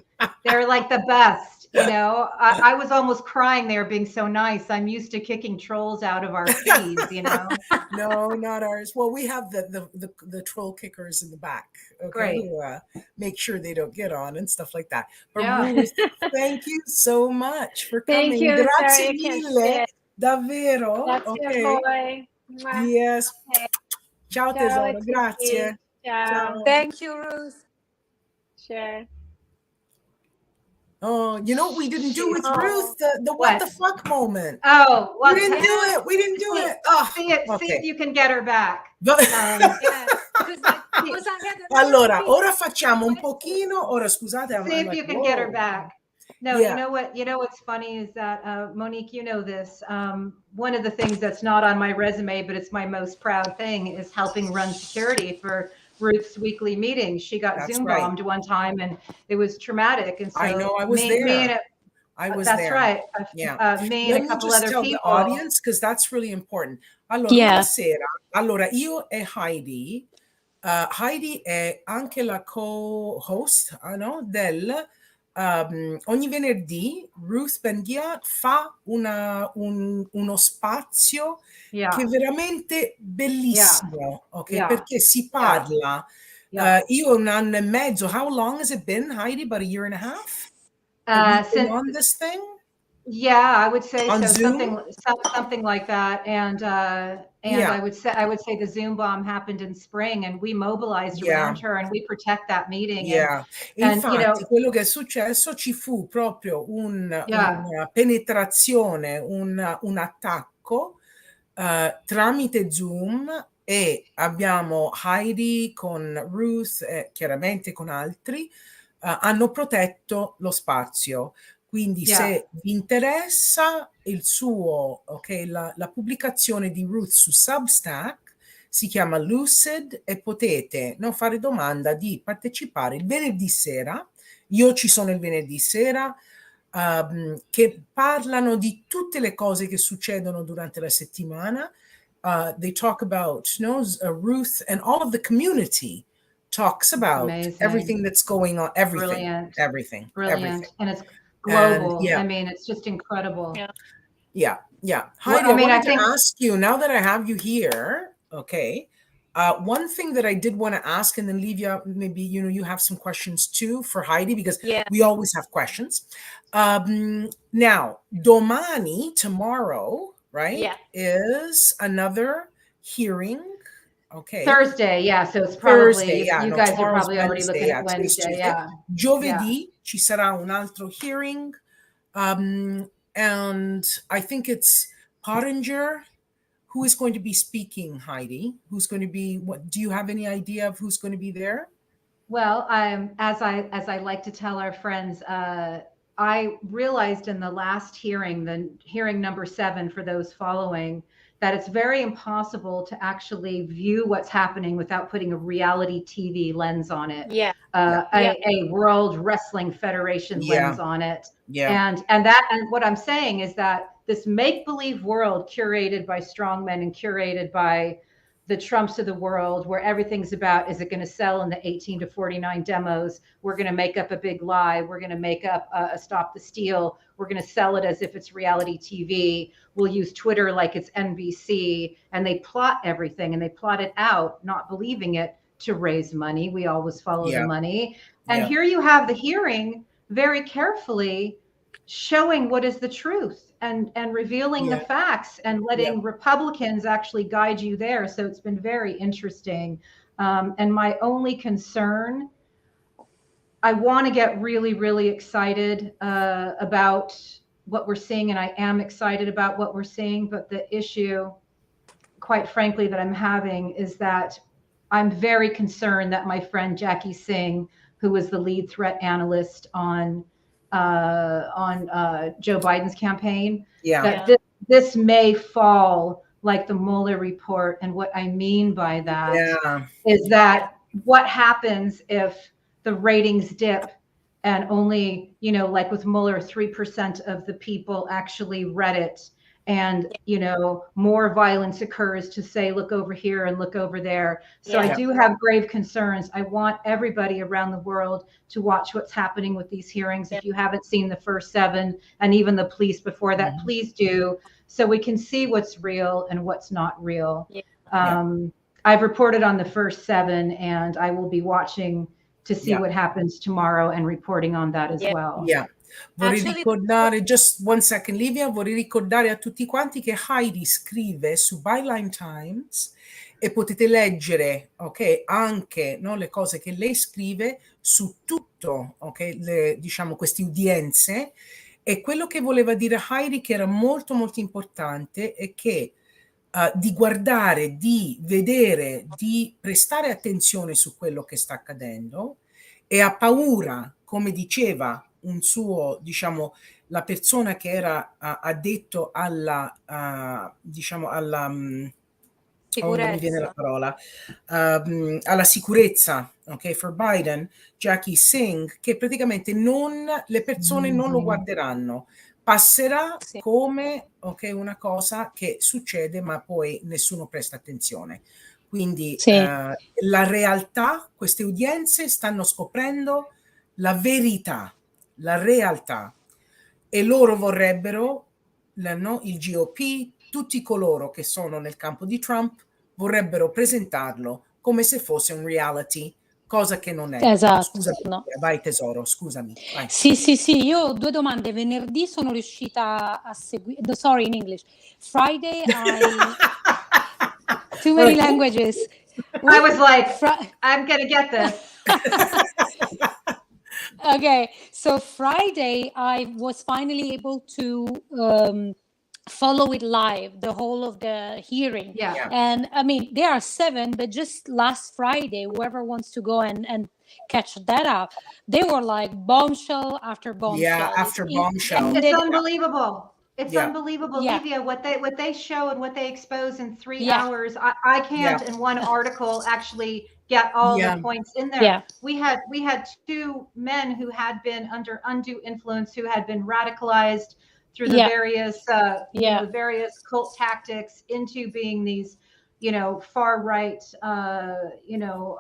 They're like the best. You know, I was almost crying there being so nice. I'm used to kicking trolls out of our feeds, you know. No, not ours. Well, we have the troll kickers in the back, okay, Great. who make sure they don't get on and stuff like that. But Yeah. Ruth, thank you so much for Thank coming. you, Grazie Sarah, che mille, sei. davvero. Grazie a Okay. voi. Mua. Yes. Ok. Ciao Ciao a tesoro, tutti. grazie. Ciao. Ciao. Thank you, Ruth. Sure. Oh, you know what we didn't do with Oh. Ruth? The what the fuck moment. Oh, We well, didn't do it. We didn't do it. Oh, see if okay. you can get her back. Yeah, because I had another Allora, speech. ora facciamo un pochino. Ora, scusate, I'm See if like, you can get her whoa. back. No, Yeah. you know what's funny is that Monique, you know this. One of the things that's not on my resume, but it's my most proud thing, is helping run security for Ruth's weekly meetings. She got That's Zoom right. bombed one time, and it was traumatic. And so I know, I was me and there. I was that's there. right. Yeah. Me Let and a me couple just other tell people. the audience, because that's really important. Allora, Yeah. una sera, allora io e Heidi, Heidi è anche la co-host, no, del ogni venerdì Ruth Ben-Ghiat fa uno spazio Yeah. che è veramente bellissimo, ok? Yeah. Perché si parla. Yeah. Io 1 anno e mezzo. How long has it been, Heidi? About a year and a half? That you've been on this thing? Yeah, I would say On so. Zoom? Something like that. And Yeah. I would say the Zoom bomb happened in spring, and we mobilized Yeah. around her, and we protect that meeting. Yeah. And Infatti, you know, quello che è successo, ci fu proprio una penetrazione, un attacco tramite Zoom, e abbiamo Heidi con Ruth e chiaramente con altri hanno protetto lo spazio. Quindi se vi interessa il suo, ok, la pubblicazione di Ruth su Substack si chiama Lucid e potete fare domanda di partecipare il venerdì sera. Io ci sono il venerdì sera, che parlano di tutte le cose che succedono durante la settimana. They talk about, Ruth, and all of the community talks about everything that's going on, everything. Brilliant. And it's global. And, I mean, it's just incredible. Yeah. Well, Heidi, I wanted to ask you, now that I have you here, okay, one thing that I did want to ask, and then leave you, maybe, you have some questions too for Heidi, because we always have questions. Now, domani, tomorrow, right, is another hearing. Okay. Thursday, yeah. So it's probably Thursday, you guys are probably Wednesday, already looking at Wednesday. Yeah. Giovedì ci sarà un altro hearing, and I think it's Pottinger who is going to be speaking. Heidi, who's going to be? What do you have any idea of who's going to be there? Well, as I like to tell our friends, I realized in the last hearing, the hearing number 7 for those following, that it's very impossible to actually view what's happening without putting a reality TV lens on it. A World Wrestling Federation lens on it. And what I'm saying is that this make-believe world curated by strongmen and curated by the Trumps of the world, where everything's about, is it going to sell in the 18 to 49 demos? We're going to make up a big lie. We're going to make up a Stop the Steal. We're going to sell it as if it's reality TV. We'll use Twitter like it's NBC. And they plot everything, and they plot it out, not believing it, to raise money. We always follow the money. And here you have the hearing very carefully showing what is the truth, and revealing the facts, and letting Republicans actually guide you there. So it's been very interesting. And my only concern, I want to get really, really excited about what we're seeing, and I am excited about what we're seeing. But the issue, quite frankly, that I'm having is that I'm very concerned that my friend Jackie Singh, who was the lead threat analyst on Joe Biden's campaign, that this may fall like the Mueller report. And what I mean by that is that what happens if the ratings dip and only, like with Mueller, 3% of the people actually read it, and more violence occurs, to say, look over here and look over there. So I do have grave concerns. I want everybody around the world to watch what's happening with these hearings. If you haven't seen the first 7 and even the police before that, please do, so we can see what's real and what's not real. I've reported on the first 7, and I will be watching to see what happens tomorrow and reporting on that as well. Vorrei ricordare, just one second Livia, vorrei ricordare a tutti quanti che Heidi scrive su Byline Times e potete leggere, ok, anche, no, le cose che lei scrive su tutto, ok, diciamo queste udienze. E quello che voleva dire Heidi, che era molto molto importante, è che di guardare, di vedere, di prestare attenzione su quello che sta accadendo, e ha paura, come diceva un suo, diciamo, la persona che era addetto alla, diciamo, alla, non mi viene la parola, alla sicurezza, ok, for Biden, Jackie Singh, che praticamente le persone non lo guarderanno. Passerà come una cosa che succede, ma poi nessuno presta attenzione. Quindi la realtà, queste udienze stanno scoprendo la verità, la realtà, e loro vorrebbero, il GOP, tutti coloro che sono nel campo di Trump vorrebbero presentarlo come se fosse un reality, cosa che non è. Esatto. Scusami, vai tesoro, scusami. Vai. Sì, io ho 2 domande. Venerdì sono riuscita a seguire, sorry, in English. Friday too many languages. I was like, I'm gonna get this. Okay, so Friday I was finally able to follow it live, the whole of the hearing. And I mean, there are 7, but just last Friday, whoever wants to go and catch that up, they were like bombshell after bombshell. After bombshell. It's unbelievable. It's unbelievable, Livia, what they show and what they expose in 3 hours. I can't in one article actually get all the points in there. We had 2 men who had been under undue influence, who had been radicalized through the various various cult tactics into being these far right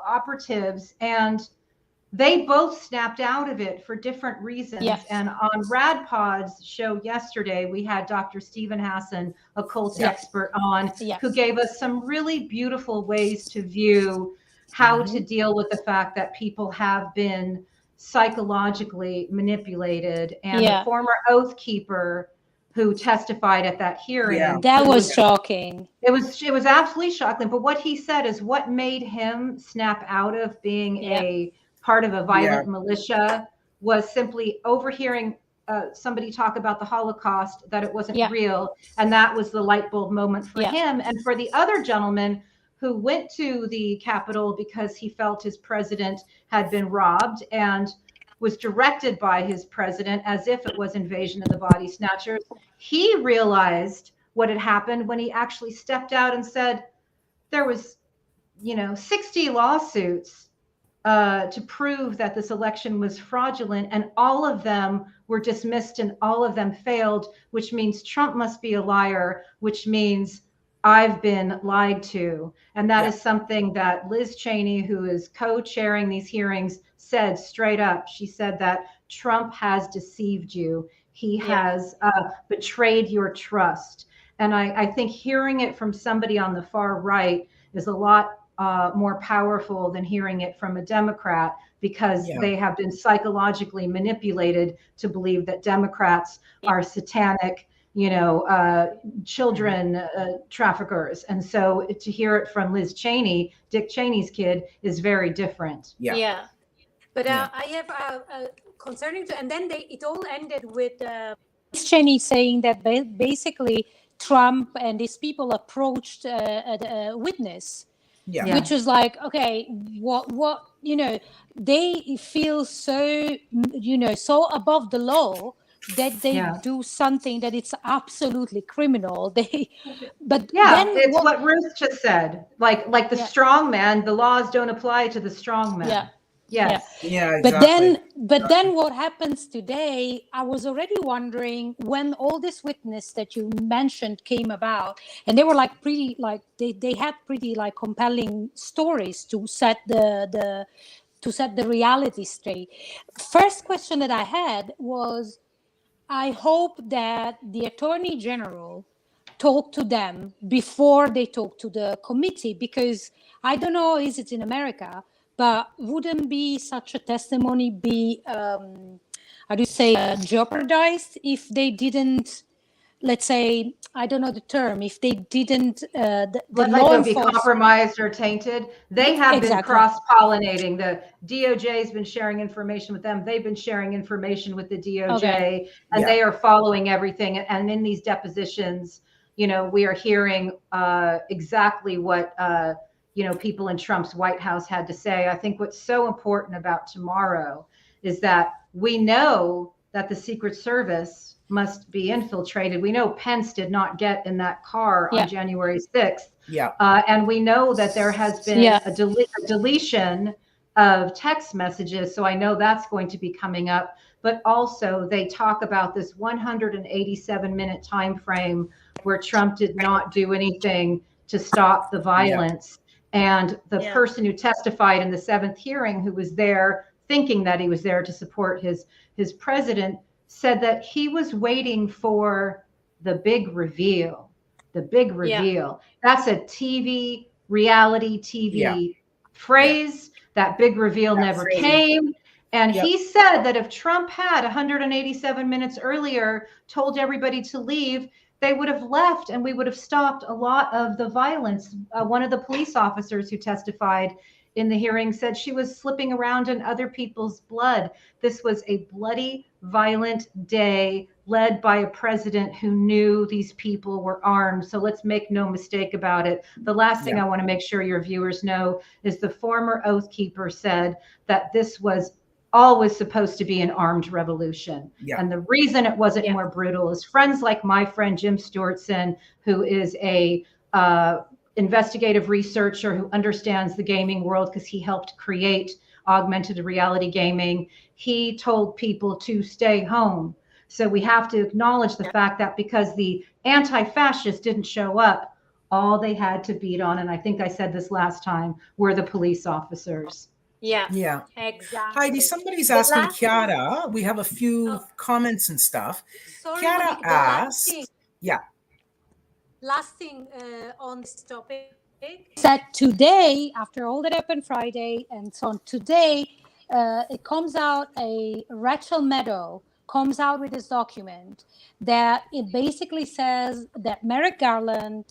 operatives, and they both snapped out of it for different reasons. And on RadPod's show yesterday, we had Dr. Stephen Hassan, a cult expert, on, who gave us some really beautiful ways to view how to deal with the fact that people have been psychologically manipulated. And the former oath keeper who testified at that hearing, that was shocking. It was absolutely shocking. But what he said is what made him snap out of being a part of a violent militia was simply overhearing somebody talk about the Holocaust, that it wasn't real, and that was the light bulb moment for him. And for the other gentleman who went to the Capitol because he felt his president had been robbed and was directed by his president as if it was invasion of the body snatchers, he realized what had happened when he actually stepped out and said there was 60 lawsuits to prove that this election was fraudulent, and all of them were dismissed and all of them failed, which means Trump must be a liar, which means I've been lied to. And that is something that Liz Cheney, who is co-chairing these hearings, said straight up. She said that Trump has deceived you. He has betrayed your trust. And I think hearing it from somebody on the far right is a lot more powerful than hearing it from a Democrat, because they have been psychologically manipulated to believe that Democrats are satanic, children traffickers. And so to hear it from Liz Cheney, Dick Cheney's kid, is very different. But I have concerning to, and then it all ended with Liz Cheney saying that basically Trump and his people approached a witness. Which was like, okay, what they feel so so above the law that they do something that it's absolutely criminal. But it's what Ruth just said. Like the strongman, the laws don't apply to the strongman. Yes. Yeah, exactly. But then what happens today, I was already wondering when all this witness that you mentioned came about, and they were like pretty, like they had pretty like compelling stories to set the reality straight. First question that I had was, I hope that the Attorney General talk to them before they talk to the committee, because I don't know, is it in America, but wouldn't be such a testimony be, how do you say, jeopardized if they didn't, let's say, I don't know the term, if they didn't, the Like law it would be enforcement. compromised or tainted. They have been Exactly. cross-pollinating. The DOJ has been sharing information with them. They've been sharing information with the DOJ, Okay. and they are following everything. And in these depositions, you know, we are hearing exactly what you know, people in Trump's White House had to say. I think what's so important about tomorrow is that we know that the Secret Service must be infiltrated. We know Pence did not get in that car on January 6th. Yeah. And we know that there has been a deletion of text messages. So I know that's going to be coming up. But also they talk about this 187-minute time frame where Trump did not do anything to stop the violence. And the person who testified in the 7th hearing, who was there thinking that he was there to support his president, said that he was waiting for the big reveal. The big reveal. That's a reality TV phrase. That big reveal never came. And he said that if Trump had 187 minutes earlier told everybody to leave, they would have left and we would have stopped a lot of the violence. One of the police officers who testified in the hearing said she was slipping around in other people's blood. This was a bloody, violent day led by a president who knew these people were armed. So let's make no mistake about it. The last thing I want to make sure your viewers know is the former oath keeper said that this was always supposed to be an armed revolution. And the reason it wasn't more brutal is friends like my friend Jim Stewartson, who is a investigative researcher who understands the gaming world because he helped create augmented reality gaming. He told people to stay home. So we have to acknowledge the fact that because the anti-fascists didn't show up, all they had to beat on, and I think I said this last time, were the police officers. Yeah, exactly. Heidi, somebody's asking Chiara. We have a few comments and stuff. Sorry, Chiara Monique, asked, last thing on this topic is that today, after all that happened Friday and so on, today it comes out, Rachel Maddow comes out with this document that it basically says that Merrick Garland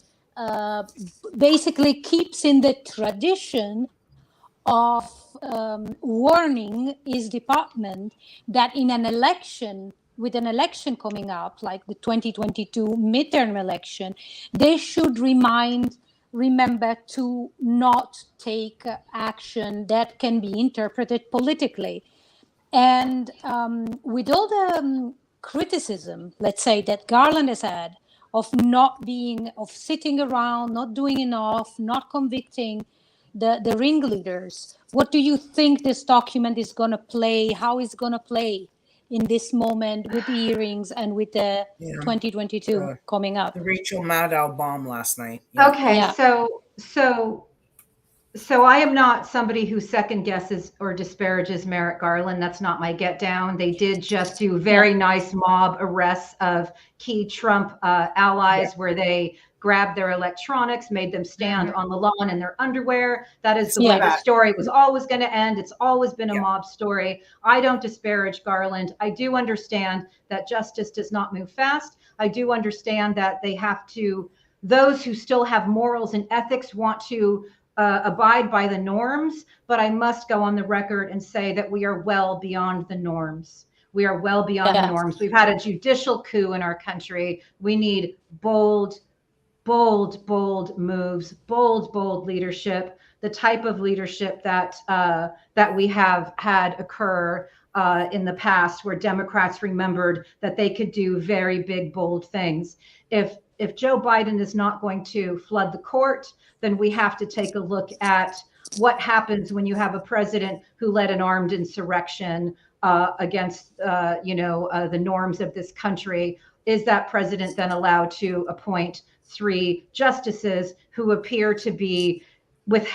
basically keeps in the tradition of warning his department that in an election, with an election coming up, like the 2022 midterm election, they should remember to not take action that can be interpreted politically. And with all the criticism, let's say, that Garland has had of sitting around, not doing enough, not convicting the ringleaders, what do you think this document is going to play? How is going to play in this moment with the hearings and with the 2022 coming up? The Rachel Maddow bomb last night. Okay, so I am not somebody who second guesses or disparages Merrick Garland. That's not my get down. They did just do very nice mob arrests of key Trump allies where they grabbed their electronics, made them stand on the lawn in their underwear. That is the way the story was always going to end. It's always been a mob story. I don't disparage Garland. I do understand that justice does not move fast. I do understand that they have to, those who still have morals and ethics want to abide by the norms, but I must go on the record and say that we are well beyond the norms. We are well beyond the norms. We've had a judicial coup in our country. We need bold moves, bold leadership, the type of leadership that we have had occur in the past, where Democrats remembered that they could do very big, bold things. If Joe Biden is not going to flood the court, then we have to take a look at what happens when you have a president who led an armed insurrection against, the norms of this country? Is that president then allowed to appoint 3 justices who appear to be, with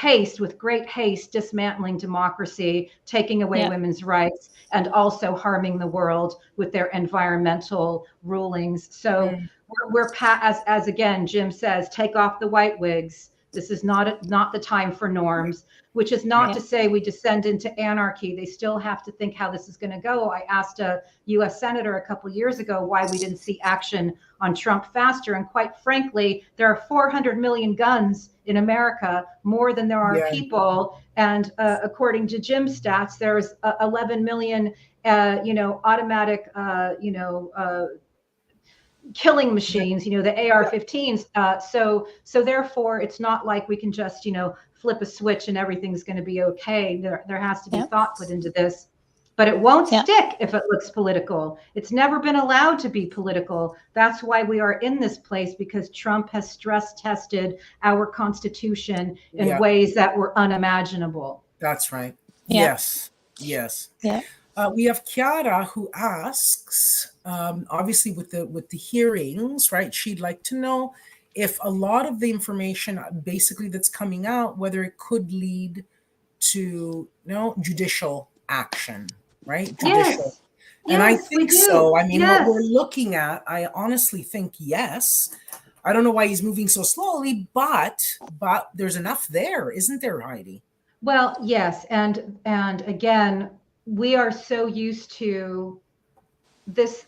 great haste, dismantling democracy, taking away women's rights, and also harming the world with their environmental rulings? So we're as again, Jim says, take off the white wigs. This is not the time for norms, which is not to say we descend into anarchy. They still have to think how this is going to go. I asked a US Senator a couple of years ago why we didn't see action on Trump faster. And quite frankly, there are 400 million guns in America, more than there are people. And according to Jim's stats, there's 11 million, automatic, killing machines, the AR-15s. So therefore, it's not like we can just, flip a switch and everything's going to be okay. There has to be thought put into this, but it won't stick if it looks political. It's never been allowed to be political. That's why we are in this place, because Trump has stress tested our Constitution in ways that were unimaginable. That's right. Yes. Yeah. We have Chiara who asks, obviously with the hearings, right? She'd like to know if a lot of the information basically that's coming out, whether it could lead to judicial action, right? Judicial. And I think so. I mean, what we're looking at, I honestly think yes. I don't know why he's moving so slowly, but there's enough there, isn't there, Heidi? Well, yes, and again, we are so used to this.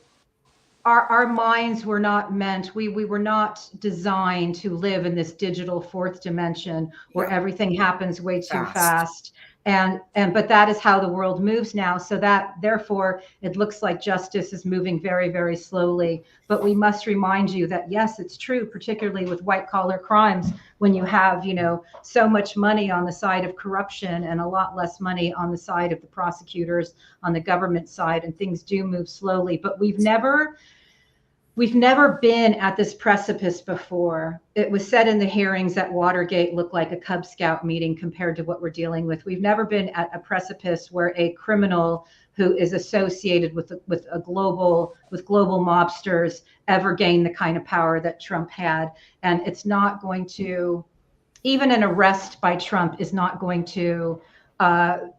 Our minds were not meant, we were not designed to live in this digital 4th dimension where everything happens way too fast. But that is how the world moves now. So that therefore it looks like justice is moving very, very slowly. But we must remind you that yes, it's true, particularly with white collar crimes, when you have, so much money on the side of corruption and a lot less money on the side of the prosecutors on the government side, and things do move slowly. But we've never been at this precipice before. It was said in the hearings that Watergate looked like a Cub Scout meeting compared to what we're dealing with. We've never been at a precipice where a criminal who is associated with global mobsters ever gained the kind of power that Trump had. And it's not going to, even an arrest by Trump is not going to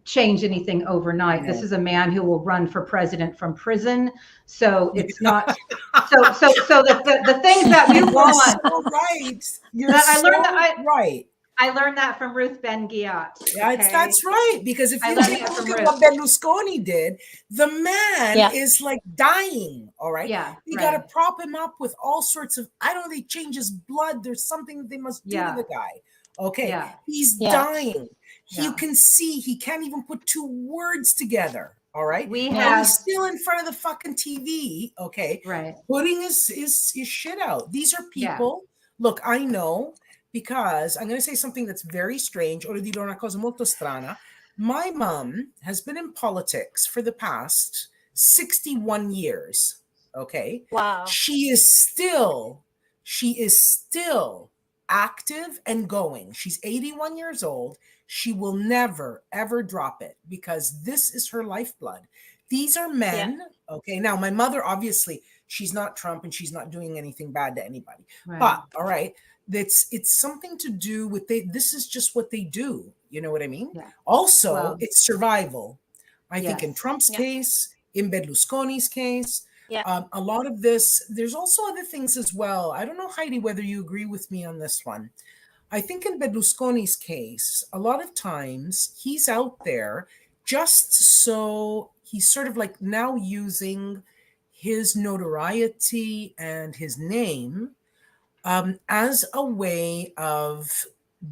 change anything overnight. This is a man who will run for president from prison. So it's not so the things that we want. So right. I learned that from Ruth Ben-Ghiat. Yeah, that's right. Because if you take a look at what Berlusconi did, the man is like dying. All right. Yeah. You got to prop him up with all sorts of, I don't know, they change his blood. There's something they must do to the guy. Okay. Yeah. He's dying. You can see he can't even put 2 words together. All right. He's still in front of the fucking TV. Okay. Right. Putting his shit out. These are people. Look, I know, because I'm going to say something that's very strange. Ora dirò una cosa molto strana. My mom has been in politics for the past 61 years. Okay. Wow. She is still active and going. She's 81 years old. She will never, ever drop it, because this is her lifeblood. These are men. Okay. Now, my mother, obviously, she's not Trump and she's not doing anything bad to anybody. Right. But, all right, it's something to do with, this is just what they do. You know what I mean? Yeah. Also, it's survival. I think in Trump's case, in Berlusconi's case, a lot of this, there's also other things as well. I don't know, Heidi, whether you agree with me on this one. I think in Berlusconi's case, a lot of times he's out there just so he's sort of like now using his notoriety and his name as a way of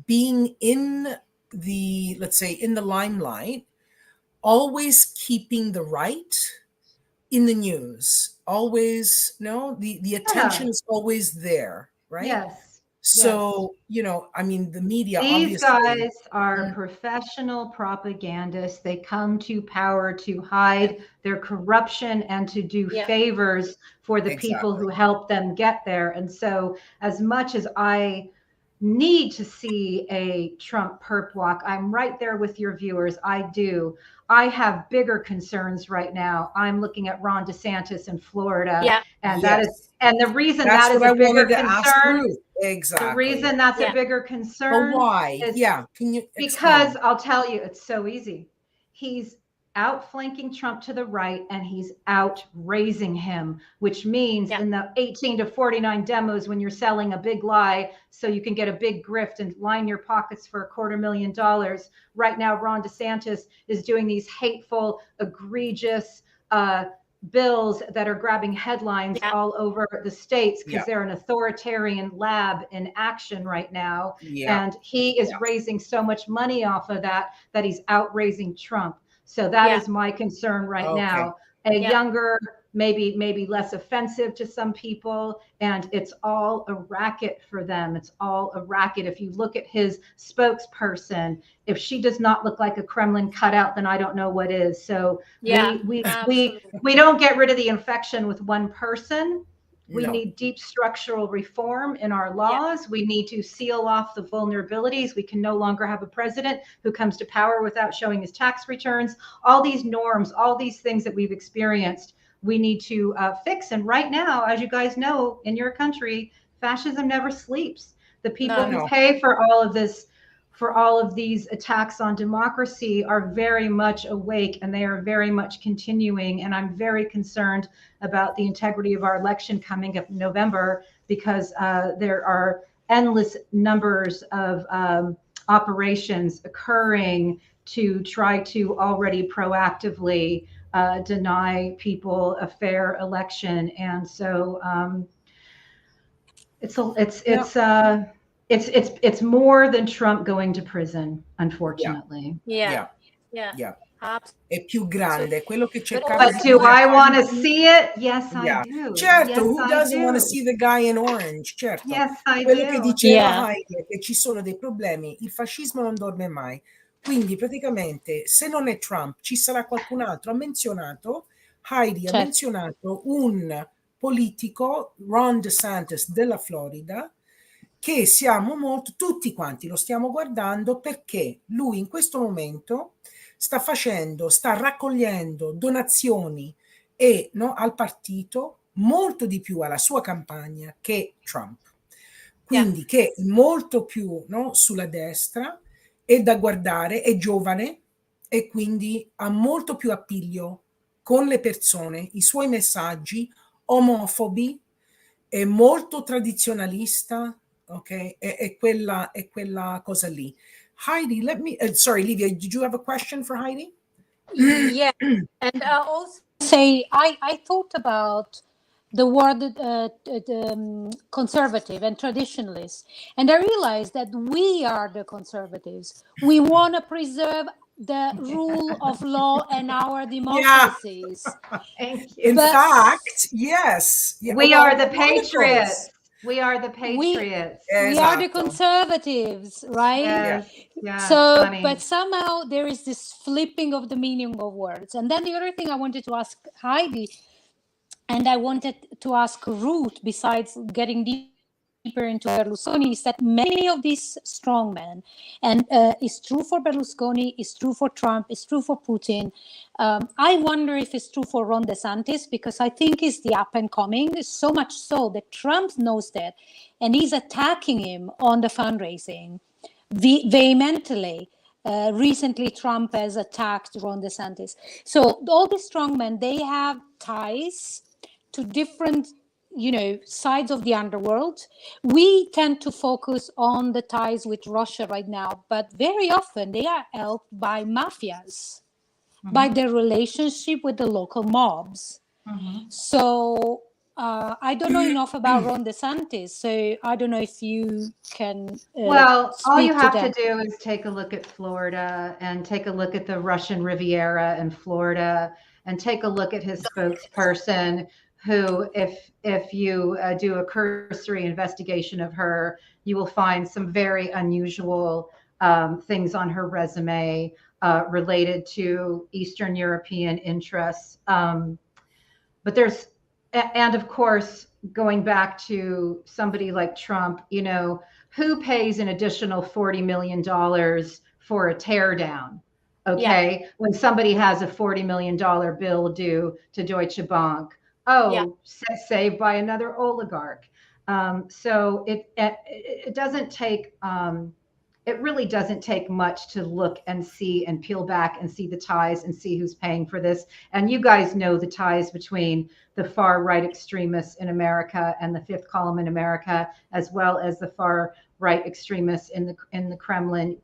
being in the, let's say, in the limelight, always keeping the right in the news, always, the attention is always there, right? Yes. So, I mean, the media, these guys are professional propagandists. They come to power to hide their corruption and to do favors for the people who help them get there. And so as much as I need to see a Trump perp walk. I'm right there with your viewers. I do. I have bigger concerns right now. I'm looking at Ron DeSantis in Florida, and that is, and the reason that's that is a bigger concern. Exactly. The reason that's a bigger concern. But why? Is Can you explain? Because I'll tell you, it's so easy. He's outflanking Trump to the right, and he's outraising him, which means in the 18 to 49 demos, when you're selling a big lie so you can get a big grift and line your pockets for $250,000. Right now, Ron DeSantis is doing these hateful, egregious bills that are grabbing headlines all over the states because they're an authoritarian lab in action right now. And he is raising so much money off of that he's outraising Trump. So that is my concern right now. A younger, maybe less offensive to some people, and it's all a racket for them. It's all a racket. If you look at his spokesperson, if she does not look like a Kremlin cutout, then I don't know what is. So we don't get rid of the infection with one person. We need deep structural reform in our laws. We need to seal off the vulnerabilities. We can no longer have a president who comes to power without showing his tax returns. All these norms, all these things that we've experienced, we need to fix. And right now, as you guys know, in your country, fascism never sleeps. The people who pay for all of this, for all of these attacks on democracy, are very much awake, and they are very much continuing. And I'm very concerned about the integrity of our election coming up in November, because there are endless numbers of operations occurring to try to already proactively deny people a fair election. And so it's more than Trump going to prison, unfortunately. È più grande quello che cercava. But do I want to see it? Yes, I do. Certo, yes, who doesn't want to see the guy in orange? Certo. Yes, I quello do. che diceva Heidi è che ci sono dei problemi, il fascismo non dorme mai. Quindi praticamente, se non è Trump, ci sarà qualcun altro. Ha menzionato, Heidi ha menzionato un politico, Ron DeSantis della Florida, che siamo tutti quanti lo stiamo guardando, perché lui in questo momento sta raccogliendo donazioni al partito molto di più alla sua campagna che Trump. Quindi che è molto più sulla destra, è da guardare, è giovane e quindi ha molto più appiglio con le persone. I suoi messaggi omofobi, è molto tradizionalista, ok? È quella cosa lì. Heidi, sorry, Livia, did you have a question for Heidi? Yeah, and also say I thought about the word conservative and traditionalist, and I realized that we are the conservatives. We want to preserve the rule of law and our democracies. In fact, yes. We are the patriots. We are the patriots. We are the conservatives, right? Yeah, so, funny. But somehow there is this flipping of the meaning of words. And then the other thing I wanted to ask Heidi, and I wanted to ask Ruth, besides getting deeper into Berlusconi, is that many of these strongmen, and it's true for Berlusconi, it's true for Trump, it's true for Putin. I wonder if it's true for Ron DeSantis, because I think he's the up and coming, so much so that Trump knows that, and he's attacking him on the fundraising vehemently. Recently, Trump has attacked Ron DeSantis. So all these strongmen, they have ties to different sides of the underworld. We tend to focus on the ties with Russia right now, but very often they are helped by mafias, by their relationship with the local mobs. So I don't know enough about Ron DeSantis, so I don't know if you can well, all you have to do is take a look at Florida, and take a look at the Russian Riviera in Florida, and take a look at his spokesperson, who, if you do a cursory investigation of her, you will find some very unusual things on her resume related to Eastern European interests. But and of course, going back to somebody like Trump, who pays an additional $40 million for a teardown? Okay, when somebody has a $40 million bill due to Deutsche Bank, saved by another oligarch. So it doesn't take, it really doesn't take much to look and see and peel back and see the ties and see who's paying for this. And you guys know the ties between the far right extremists in America and the fifth column in America, as well as the far right extremists in the Kremlin.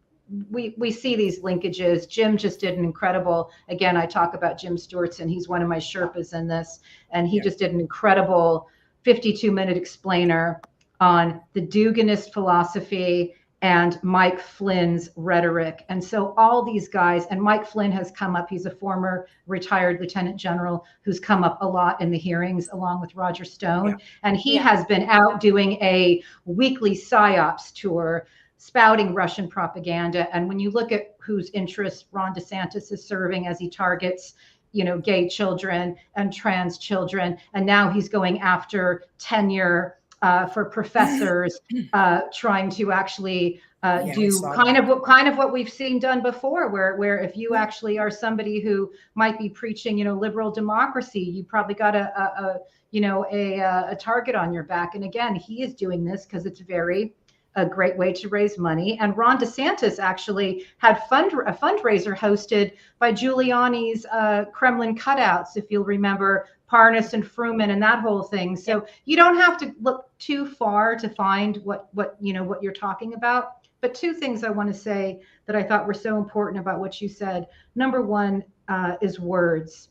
We see these linkages. Jim just did an incredible, again, I talk about Jim Stewartson. He's one of my Sherpas in this, and he just did an incredible 52-minute explainer on the Duginist philosophy and Mike Flynn's rhetoric. And so all these guys, and Mike Flynn has come up, he's a former retired lieutenant general who's come up a lot in the hearings along with Roger Stone. And he has been out doing a weekly PSYOPs tour, spouting Russian propaganda. And when you look at whose interests Ron DeSantis is serving as he targets, you know, gay children and trans children, and now he's going after tenure for professors, trying to actually do kind of what we've seen done before, where if you actually are somebody who might be preaching, you know, liberal democracy, you probably got a target on your back. And again, he is doing this because it's a great way to raise money. And Ron DeSantis actually had a fundraiser hosted by Giuliani's Kremlin cutouts, if you'll remember, Parnas and Fruman and that whole thing. So you don't have to look too far to find what you're talking about. But two things I want to say that I thought were so important about what you said. Number one is words.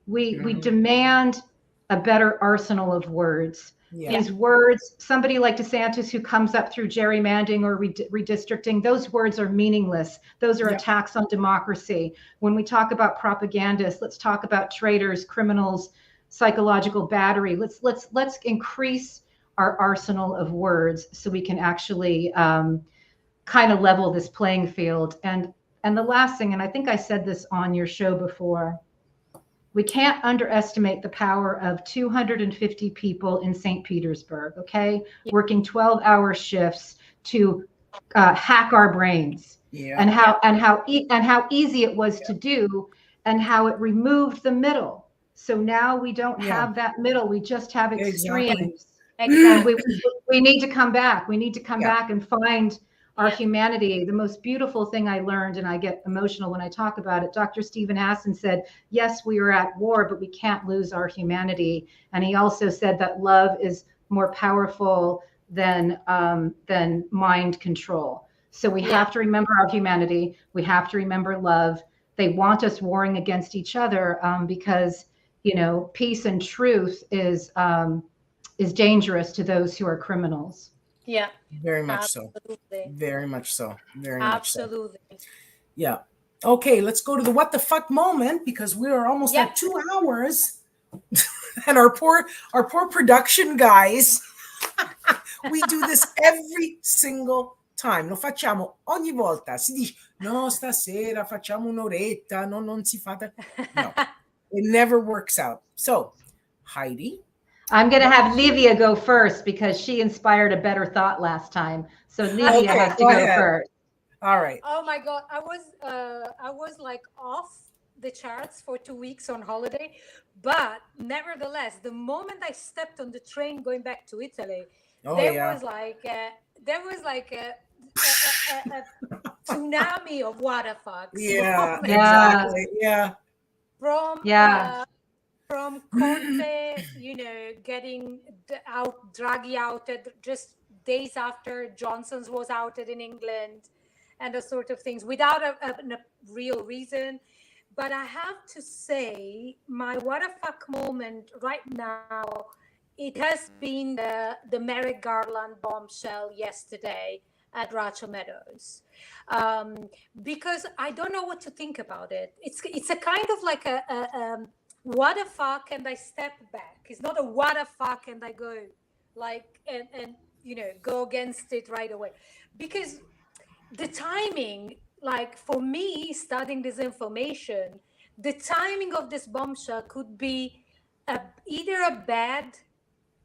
We demand a better arsenal of words. These words, somebody like DeSantis who comes up through gerrymandering or redistricting, those words are meaningless. Those are attacks on democracy. When we talk about propagandists, let's talk about traitors, criminals, psychological battery. Let's increase our arsenal of words so we can actually kind of level this playing field. And the last thing, and I think I said this on your show before, we can't underestimate the power of 250 people in St. Petersburg, okay? Working 12-hour shifts to hack our brains, and how easy it was to do, and how it removed the middle. So now we don't have that middle. We just have extremes. Exactly. We need to come back. We need to come back and find our humanity. The most beautiful thing I learned, and I get emotional when I talk about it, Dr. Stephen Hassan said, yes, we are at war, but we can't lose our humanity. And he also said that love is more powerful than mind control. So we have to remember our humanity. We have to remember love. They want us warring against each other because, you know, peace and truth is dangerous to those who are criminals. Yeah. Very much Absolutely. so. Very much so. Very Absolutely. much so. Yeah. Okay, let's go to the what the fuck moment, because we are almost at 2 hours. And our poor production guys, we do this every single time. Lo facciamo ogni volta. Si dice, no, stasera facciamo un'oretta, no, non si fa. No, it never works out. So, Heidi. I'm going to have Livia go first because she inspired a better thought last time. So Livia has to go first. All right. Oh my God. I was like off the charts for 2 weeks on holiday, but nevertheless, the moment I stepped on the train going back to Italy, there was like a tsunami of what the fucks. Yeah, exactly. Yeah. From Conte, you know, getting Draghi outed just days after Johnson's was outed in England, and the sort of things without a real reason. But I have to say, my what the fuck moment right now, it has been the Merrick Garland bombshell yesterday at Rachel Meadows, because I don't know what to think about it. It's a kind of like a what the fuck, and I step back. It's not a what the fuck and I go like and you know, go against it right away, because the timing, like for me studying this information, the timing of this bombshell could be either a bad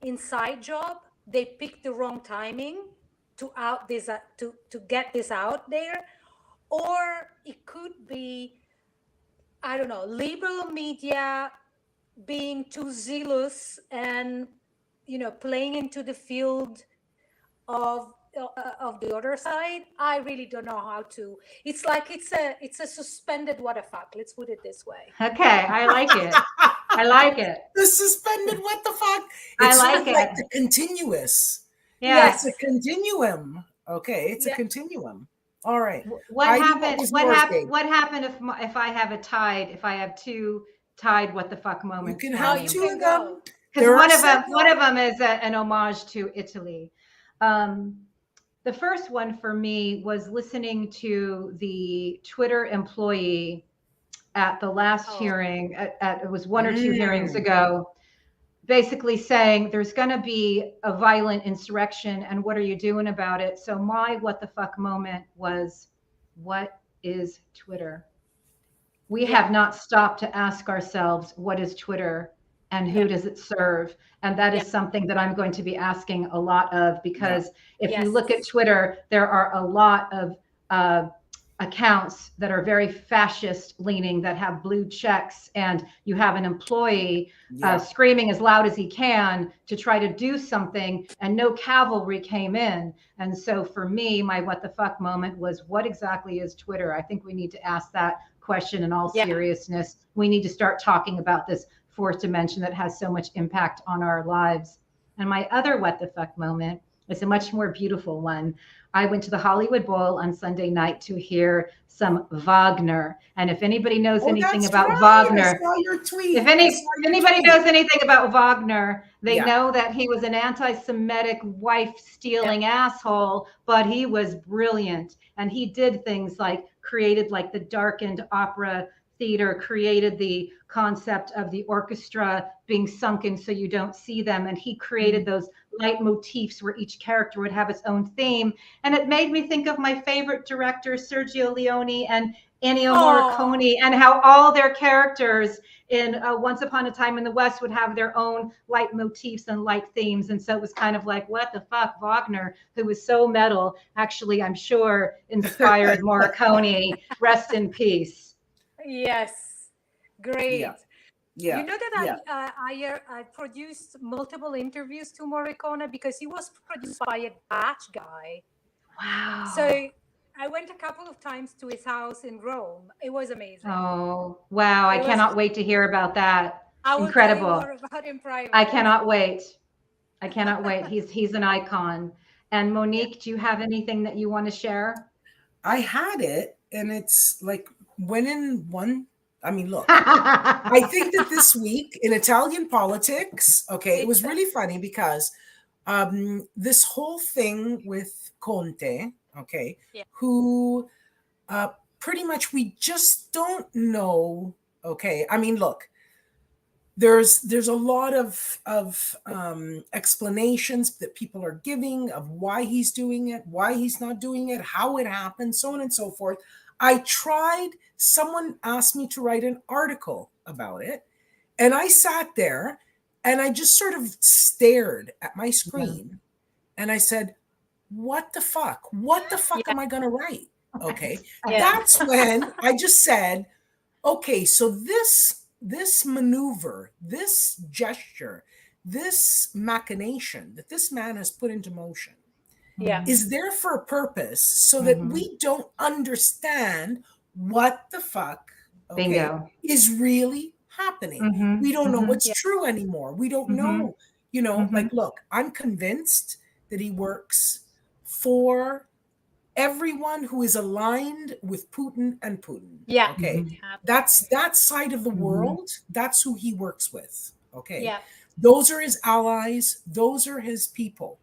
inside job, they picked the wrong timing, to out this to get this out there, or it could be, I don't know, liberal media being too zealous and, you know, playing into the field of the other side. I really don't know how to. It's like it's a suspended what the fuck. Let's put it this way. Okay, I like it. I like it. The suspended what the fuck? I It's like sort of it. like the continuous. Yes. It's a continuum. Okay, it's a continuum. All right. What Heidi, happened? was What yours, happened? babe? What happened if I have a tied? If I have two tied what the fuck moments? You can for have me? two of them. Because There are one of them is an homage to Italy. The first one for me was listening to the Twitter employee at the last hearing. It was one or two hearings ago, basically saying there's going to be a violent insurrection, and what are you doing about it? So my what the fuck moment was, what is Twitter? We have not stopped to ask ourselves, what is Twitter and who does it serve? And that is something that I'm going to be asking a lot of, because if you look at Twitter, there are a lot of accounts that are very fascist leaning, that have blue checks, and you have an employee screaming as loud as he can to try to do something, and no cavalry came in. And so for me, my what the fuck moment was, what exactly is Twitter? I think we need to ask that question in all seriousness. We need to start talking about this fourth dimension that has so much impact on our lives. And my other what the fuck moment is a much more beautiful one. I went to the Hollywood Bowl on Sunday night to hear some Wagner. And if anybody knows anything about Wagner, if anybody knows anything about Wagner, they know that he was an anti-Semitic, wife-stealing asshole, but he was brilliant. And he did things like created like the darkened opera theater, created the concept of the orchestra being sunken so you don't see them. And he created those light motifs where each character would have its own theme. And it made me think of my favorite directors, Sergio Leone and Ennio Morricone, and how all their characters in Once Upon a Time in the West would have their own light motifs and light themes. And so it was kind of like, what the fuck, Wagner, who was so metal, actually, I'm sure, inspired Morricone. Rest in peace. Yes, great. Yeah. You know that I produced multiple interviews to Morricone because he was produced by a Dutch guy. Wow. So I went a couple of times to his house in Rome. It was amazing. Oh, wow. I cannot wait to hear about that. Incredible. I will tell you more about him private. I cannot wait. I cannot wait. He's an icon. And Monique, do you have anything that you want to share? I had it, and it's like when in one. I mean, look, I think that this week in Italian politics, it was really funny because this whole thing with Conte, who pretty much we just don't know. I mean, look, there's a lot of explanations that people are giving of why he's doing it, why he's not doing it, how it happened, so on and so forth. Someone asked me to write an article about it, and I sat there and I just sort of stared at my screen and I said, what the fuck? What the fuck am I going to write? That's when I just said, so this maneuver, this gesture, this machination that this man has put into motion is there for a purpose, so that we don't understand what the fuck is really happening. We don't know what's true anymore. We don't know, like, look, I'm convinced that he works for everyone who is aligned with Putin and Putin. That's that side of the world. That's who he works with. Those are his allies. Those are his people.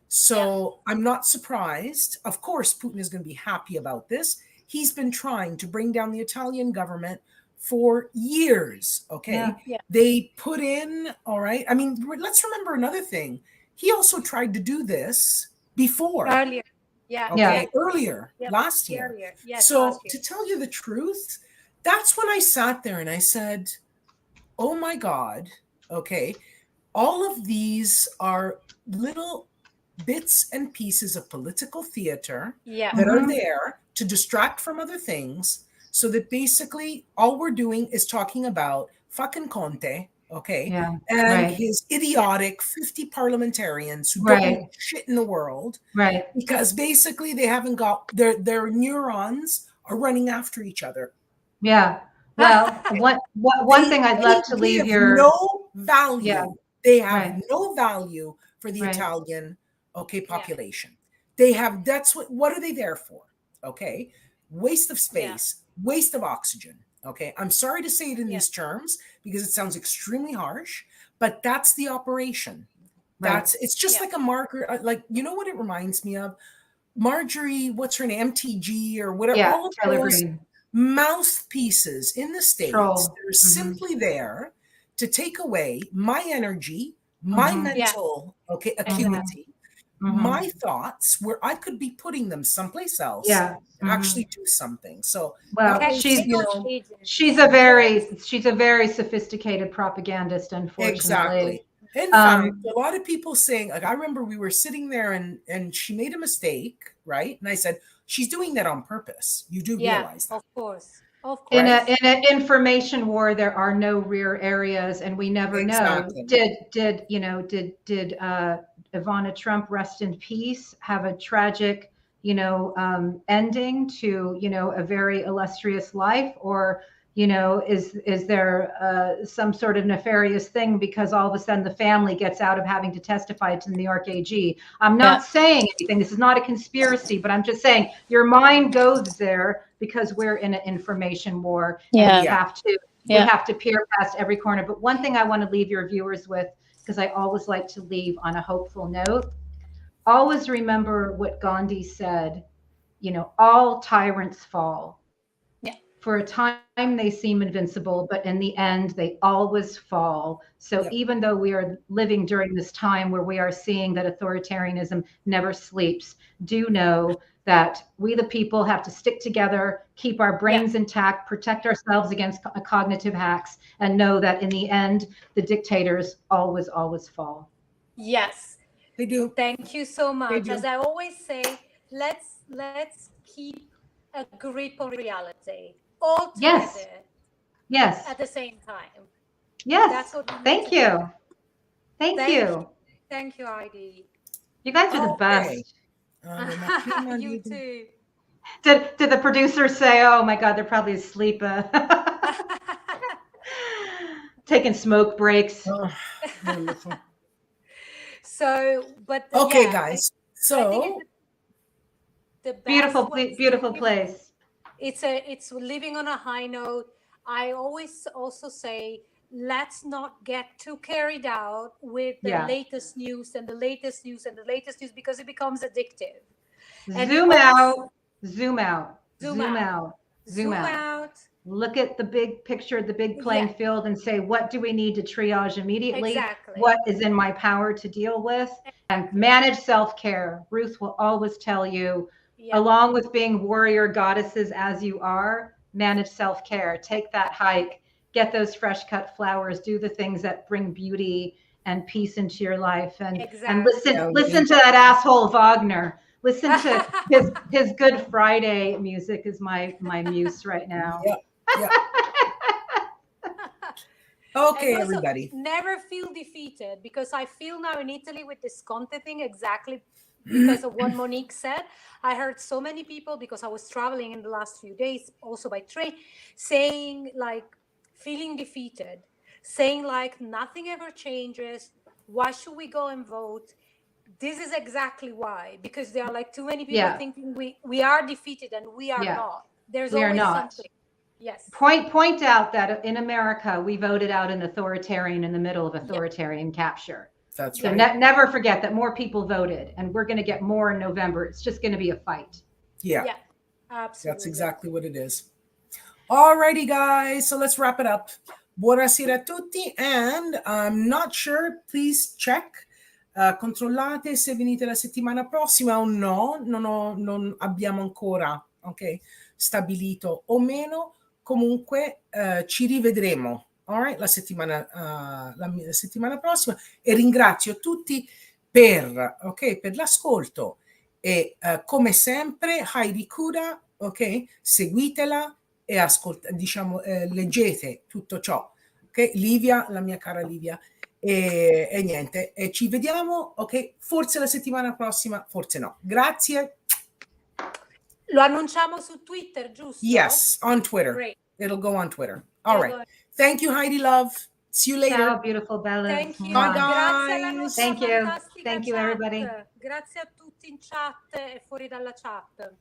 So I'm not surprised. Of course, Putin is going to be happy about this. He's been trying to bring down the Italian government for years. They put in, I mean, let's remember another thing. He also tried to do this before. Earlier. Earlier, last year. So to tell you the truth, that's when I sat there and I said, oh my God, all of these are little bits and pieces of political theater Yeah. that are there to distract from other things, so that basically all we're doing is talking about fucking Conte, okay, and his idiotic 50 parliamentarians who don't know shit in the world, because basically they haven't got their neurons are running after each other. Yeah. Well, one thing I'd love to leave your no value. Yeah. They have no value for the Italian population. They have, what are they there for? Okay. Waste of space, waste of oxygen. Okay. I'm sorry to say it in these terms because it sounds extremely harsh, but that's the operation. It's just like a marker. Like, you know what it reminds me of? Marjorie, what's her name? MTG or whatever. All of those mouthpieces in the States. They're simply there to take away my energy, my mental acuity, my thoughts, where I could be putting them someplace else and actually do something. So, well, she's a very sophisticated propagandist, unfortunately. Exactly. In fact, a lot of people saying, like, I remember we were sitting there and she made a mistake, right? And I said, she's doing that on purpose. You do realize that. Of course. In an information war, there are no rear areas, and we never know. Did Ivana Trump, rest in peace, have a tragic, ending to, a very illustrious life, or is there some sort of nefarious thing because all of a sudden the family gets out of having to testify to the New York AG? I'm not saying anything. This is not a conspiracy, but I'm just saying your mind goes there because we're in an information war. And we have to peer past every corner. But one thing I want to leave your viewers with, because I always like to leave on a hopeful note, always remember what Gandhi said, all tyrants fall. For a time, they seem invincible, but in the end, they always fall. So even though we are living during this time where we are seeing that authoritarianism never sleeps, do know that we, the people, have to stick together, keep our brains intact, protect ourselves against cognitive hacks, and know that in the end, the dictators always, always fall. Yes, they do. Thank you so much. As I always say, let's keep a grip on reality. All together. Yes. At the same time. Yes. That's what Thank you. Thank you. Thank you, Heidi. You guys are the best. You too. Did the producer say, "Oh my God, they're probably asleep, taking smoke breaks"? Wonderful. So, but okay, guys. So the beautiful place. It's living on a high note. I always also say, let's not get too carried out with the latest news and the latest news and the latest news, because it becomes addictive. Zoom out. Look at the big picture, the big playing field, and say, what do we need to triage immediately? Exactly. What is in my power to deal with? And manage self-care. Ruth will always tell you, along with being warrior goddesses as you are, manage self-care. Take that hike, get those fresh cut flowers, do the things that bring beauty and peace into your life. And listen to that asshole Wagner. Listen to his Good Friday music is my muse right now. Okay, everybody. Never feel defeated, because I feel now in Italy with this Conte thing exactly because of what Monique said. I heard so many people, because I was traveling in the last few days, also by train, saying like, feeling defeated, saying like, nothing ever changes. Why should we go and vote? This is exactly why, because there are like too many people thinking we are defeated, and we are not. There's always something. Yes. Point out that in America, we voted out an authoritarian in the middle of authoritarian capture. That's so right. Never forget that more people voted, and we're going to get more in November. It's just going to be a fight. Yeah, absolutely. That's exactly what it is. Alrighty, guys. So let's wrap it up. Buonasera a tutti. And I'm not sure. Please check. Controllate se venite la settimana prossima o no. Non abbiamo ancora stabilito o meno. Comunque ci rivedremo. Alright, la settimana prossima, e ringrazio tutti per l'ascolto. E come sempre Heidi Cuda, ok? Seguitela e diciamo, leggete tutto ciò. Ok? Livia, la mia cara Livia. E niente, e ci vediamo, ok? Forse la settimana prossima, forse no. Grazie. Lo annunciamo su Twitter, giusto? Yes, on Twitter. Great. It'll go on Twitter. All right. Thank you, Heidi Love. See you later. Ciao, beautiful bellas. Thank you. Bye, Grazie alla guys. nostra Thank you. fantastica Thank you, chat. everybody. Grazie a tutti in chat e fuori dalla chat.